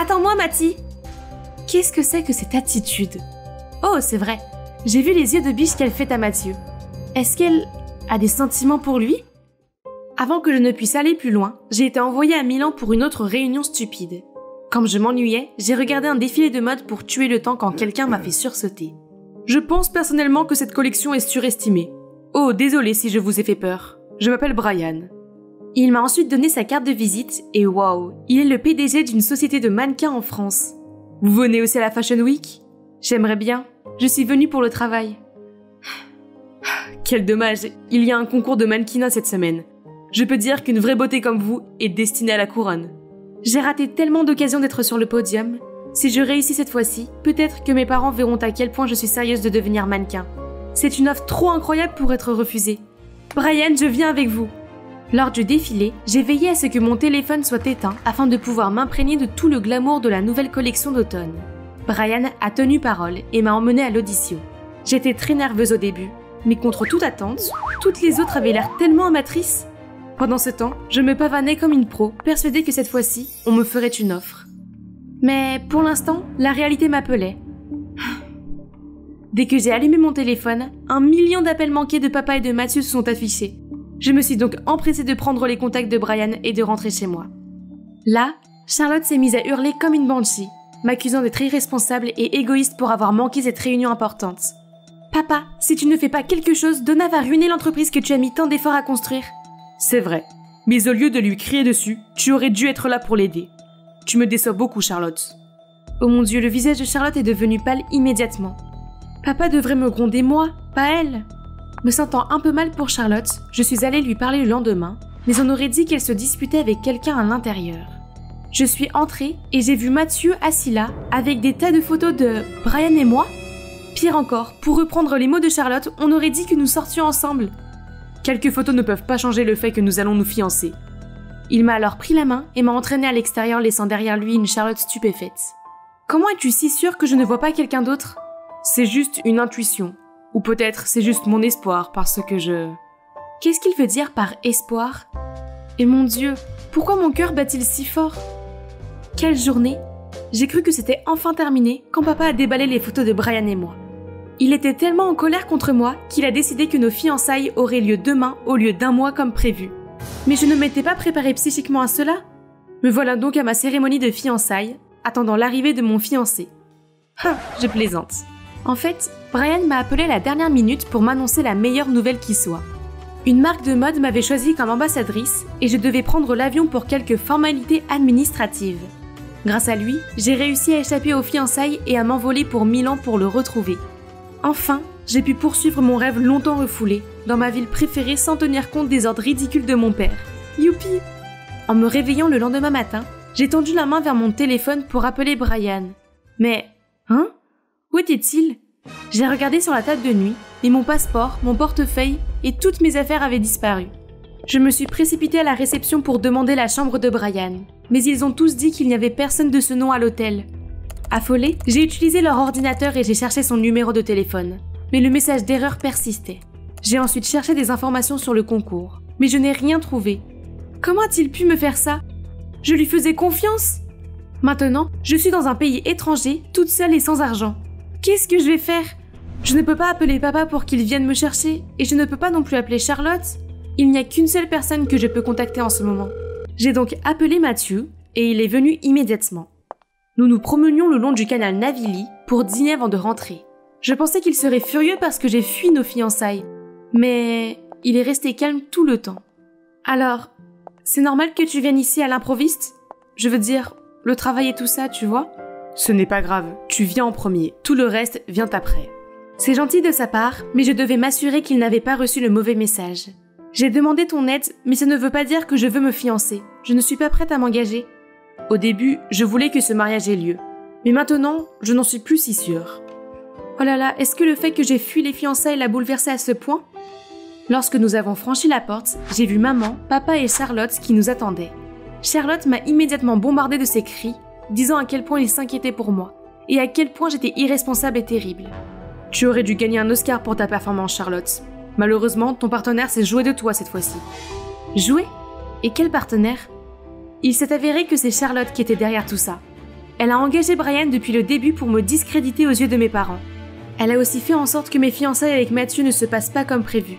Attends-moi, Mathie! Qu'est-ce que c'est que cette attitude? Oh, c'est vrai. J'ai vu les yeux de biche qu'elle fait à Mathieu. Est-ce qu'elle a des sentiments pour lui? Avant que je ne puisse aller plus loin, j'ai été envoyée à Milan pour une autre réunion stupide. Comme je m'ennuyais, j'ai regardé un défilé de mode pour tuer le temps quand quelqu'un m'a fait sursauter. Je pense personnellement que cette collection est surestimée. Oh, désolé si je vous ai fait peur. Je m'appelle Brian. Il m'a ensuite donné sa carte de visite et waouh, il est le PDG d'une société de mannequins en France. Vous venez aussi à la Fashion Week? J'aimerais bien. Je suis venue pour le travail. Quel dommage, il y a un concours de mannequinat cette semaine. Je peux dire qu'une vraie beauté comme vous est destinée à la couronne. J'ai raté tellement d'occasions d'être sur le podium. Si je réussis cette fois-ci, peut-être que mes parents verront à quel point je suis sérieuse de devenir mannequin. C'est une offre trop incroyable pour être refusée. Brian, je viens avec vous. Lors du défilé, j'ai veillé à ce que mon téléphone soit éteint afin de pouvoir m'imprégner de tout le glamour de la nouvelle collection d'automne. Brian a tenu parole et m'a emmenée à l'audition. J'étais très nerveuse au début, mais contre toute attente, toutes les autres avaient l'air tellement amatrices. Pendant ce temps, je me pavanais comme une pro, persuadée que cette fois-ci, on me ferait une offre. Mais pour l'instant, la réalité m'appelait. Dès que j'ai allumé mon téléphone, 1 million d'appels manqués de papa et de Mathieu se sont affichés. Je me suis donc empressée de prendre les contacts de Brian et de rentrer chez moi. Là, Charlotte s'est mise à hurler comme une banshee, m'accusant d'être irresponsable et égoïste pour avoir manqué cette réunion importante. « Papa, si tu ne fais pas quelque chose, Donna va ruiner l'entreprise que tu as mis tant d'efforts à construire. » C'est vrai, mais au lieu de lui crier dessus, tu aurais dû être là pour l'aider. Tu me déçois beaucoup, Charlotte. Oh mon Dieu, le visage de Charlotte est devenu pâle immédiatement. Papa devrait me gronder moi, pas elle. Me sentant un peu mal pour Charlotte, je suis allée lui parler le lendemain, mais on aurait dit qu'elle se disputait avec quelqu'un à l'intérieur. Je suis entrée et j'ai vu Mathieu assis là, avec des tas de photos de Brian et moi. Pire encore, pour reprendre les mots de Charlotte, on aurait dit que nous sortions ensemble. Quelques photos ne peuvent pas changer le fait que nous allons nous fiancer. Il m'a alors pris la main et m'a entraîné à l'extérieur, laissant derrière lui une Charlotte stupéfaite. Comment es-tu si sûre que je ne vois pas quelqu'un d'autre? C'est juste une intuition. Ou peut-être c'est juste mon espoir parce que je... Qu'est-ce qu'il veut dire par espoir? Et mon Dieu, pourquoi mon cœur bat-il si fort? Quelle journée! J'ai cru que c'était enfin terminé quand papa a déballé les photos de Brian et moi. Il était tellement en colère contre moi qu'il a décidé que nos fiançailles auraient lieu demain au lieu d'1 mois comme prévu. Mais je ne m'étais pas préparée psychiquement à cela. Me voilà donc à ma cérémonie de fiançailles, attendant l'arrivée de mon fiancé. Je plaisante. En fait, Brian m'a appelé à la dernière minute pour m'annoncer la meilleure nouvelle qui soit. Une marque de mode m'avait choisie comme ambassadrice et je devais prendre l'avion pour quelques formalités administratives. Grâce à lui, j'ai réussi à échapper aux fiançailles et à m'envoler pour Milan pour le retrouver. Enfin, j'ai pu poursuivre mon rêve longtemps refoulé, dans ma ville préférée sans tenir compte des ordres ridicules de mon père. Youpi! En me réveillant le lendemain matin, j'ai tendu la main vers mon téléphone pour appeler Brian. Mais, où était-il? J'ai regardé sur la table de nuit, et mon passeport, mon portefeuille et toutes mes affaires avaient disparu. Je me suis précipitée à la réception pour demander la chambre de Brian, mais ils ont tous dit qu'il n'y avait personne de ce nom à l'hôtel. Affolée, j'ai utilisé leur ordinateur et j'ai cherché son numéro de téléphone, mais le message d'erreur persistait. J'ai ensuite cherché des informations sur le concours, mais je n'ai rien trouvé. Comment a-t-il pu me faire ça? Je lui faisais confiance. Maintenant, je suis dans un pays étranger, toute seule et sans argent. Qu'est-ce que je vais faire? Je ne peux pas appeler papa pour qu'il vienne me chercher, et je ne peux pas non plus appeler Charlotte. Il n'y a qu'une seule personne que je peux contacter en ce moment. J'ai donc appelé Mathieu, et il est venu immédiatement. Nous nous promenions le long du canal Navili pour dîner avant de rentrer. Je pensais qu'il serait furieux parce que j'ai fui nos fiançailles, mais il est resté calme tout le temps. Alors, c'est normal que tu viennes ici à l'improviste? Je veux dire, le travail et tout ça, tu vois? Ce n'est pas grave, tu viens en premier, tout le reste vient après. C'est gentil de sa part, mais je devais m'assurer qu'il n'avait pas reçu le mauvais message. J'ai demandé ton aide, mais ça ne veut pas dire que je veux me fiancer. Je ne suis pas prête à m'engager. Au début, je voulais que ce mariage ait lieu. Mais maintenant, je n'en suis plus si sûre. Oh là là, est-ce que le fait que j'ai fui les fiançailles l'a bouleversée à ce point? Lorsque nous avons franchi la porte, j'ai vu maman, papa et Charlotte qui nous attendaient. Charlotte m'a immédiatement bombardée de ses cris, disant à quel point il s'inquiétait pour moi, et à quel point j'étais irresponsable et terrible. Tu aurais dû gagner un Oscar pour ta performance, Charlotte. Malheureusement, ton partenaire s'est joué de toi cette fois-ci. Joué? Et quel partenaire? Il s'est avéré que c'est Charlotte qui était derrière tout ça. Elle a engagé Brian depuis le début pour me discréditer aux yeux de mes parents. Elle a aussi fait en sorte que mes fiançailles avec Mathieu ne se passent pas comme prévu.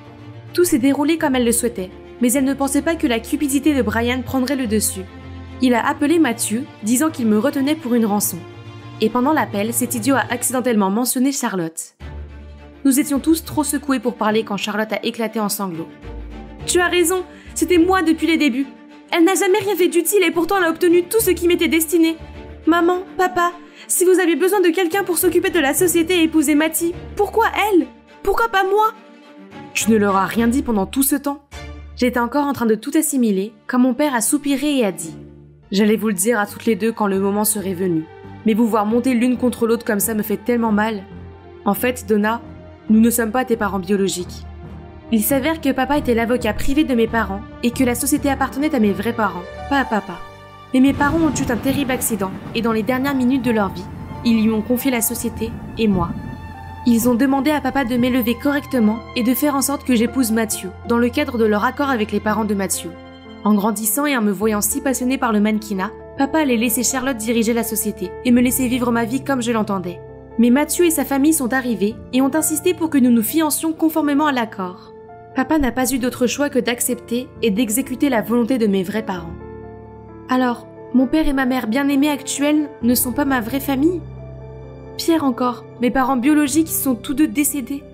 Tout s'est déroulé comme elle le souhaitait, mais elle ne pensait pas que la cupidité de Brian prendrait le dessus. Il a appelé Mathieu, disant qu'il me retenait pour une rançon. Et pendant l'appel, cet idiot a accidentellement mentionné Charlotte. Nous étions tous trop secoués pour parler quand Charlotte a éclaté en sanglots. « Tu as raison, c'était moi depuis les débuts. Elle n'a jamais rien fait d'utile et pourtant elle a obtenu tout ce qui m'était destiné. Maman, papa, si vous avez besoin de quelqu'un pour s'occuper de la société et épouser Mathie, pourquoi elle? Pourquoi pas moi ?» Tu ne leur as rien dit pendant tout ce temps? J'étais encore en train de tout assimiler quand mon père a soupiré et a dit « J'allais vous le dire à toutes les deux quand le moment serait venu. Mais vous voir monter l'une contre l'autre comme ça me fait tellement mal. En fait, Donna, nous ne sommes pas tes parents biologiques. » Il s'avère que papa était l'avocat privé de mes parents et que la société appartenait à mes vrais parents, pas à papa. Mais mes parents ont eu un terrible accident et dans les dernières minutes de leur vie, ils lui ont confié la société et moi. Ils ont demandé à papa de m'élever correctement et de faire en sorte que j'épouse Mathieu, dans le cadre de leur accord avec les parents de Mathieu. En grandissant et en me voyant si passionnée par le mannequinat, papa allait laisser Charlotte diriger la société et me laisser vivre ma vie comme je l'entendais. Mais Mathieu et sa famille sont arrivés et ont insisté pour que nous nous fiancions conformément à l'accord. Papa n'a pas eu d'autre choix que d'accepter et d'exécuter la volonté de mes vrais parents. Alors, mon père et ma mère bien-aimés actuels ne sont pas ma vraie famille? Pire encore, mes parents biologiques sont tous deux décédés.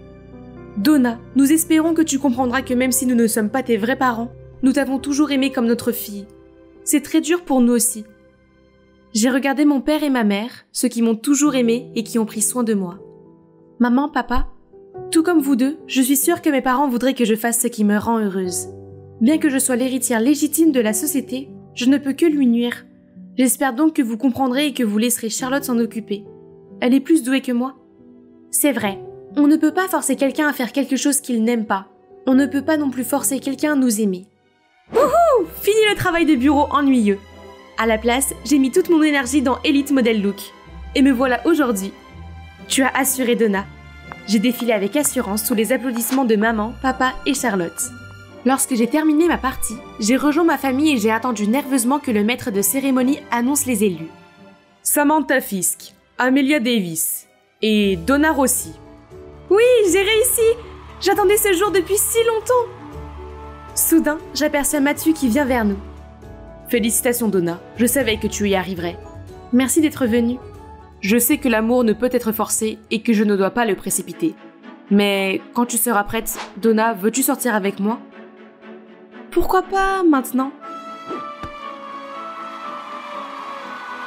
Donna, nous espérons que tu comprendras que même si nous ne sommes pas tes vrais parents, nous t'avons toujours aimé comme notre fille. C'est très dur pour nous aussi. J'ai regardé mon père et ma mère, ceux qui m'ont toujours aimé et qui ont pris soin de moi. Maman, papa, tout comme vous deux, je suis sûre que mes parents voudraient que je fasse ce qui me rend heureuse. Bien que je sois l'héritière légitime de la société, je ne peux que lui nuire. J'espère donc que vous comprendrez et que vous laisserez Charlotte s'en occuper. Elle est plus douée que moi. C'est vrai, on ne peut pas forcer quelqu'un à faire quelque chose qu'il n'aime pas. On ne peut pas non plus forcer quelqu'un à nous aimer. Wouhou! Fini le travail de bureau ennuyeux. À la place, j'ai mis toute mon énergie dans Elite Model Look. Et me voilà aujourd'hui. Tu as assuré, Donna. J'ai défilé avec assurance sous les applaudissements de maman, papa et Charlotte. Lorsque j'ai terminé ma partie, j'ai rejoint ma famille et j'ai attendu nerveusement que le maître de cérémonie annonce les élus. Samantha Fisk, Amelia Davis et Donna Rossi. Oui, j'ai réussi! J'attendais ce jour depuis si longtemps! Soudain, j'aperçois Mathieu qui vient vers nous. Félicitations Donna, je savais que tu y arriverais. Merci d'être venu. Je sais que l'amour ne peut être forcé et que je ne dois pas le précipiter. Mais quand tu seras prête, Donna, veux-tu sortir avec moi? Pourquoi pas maintenant?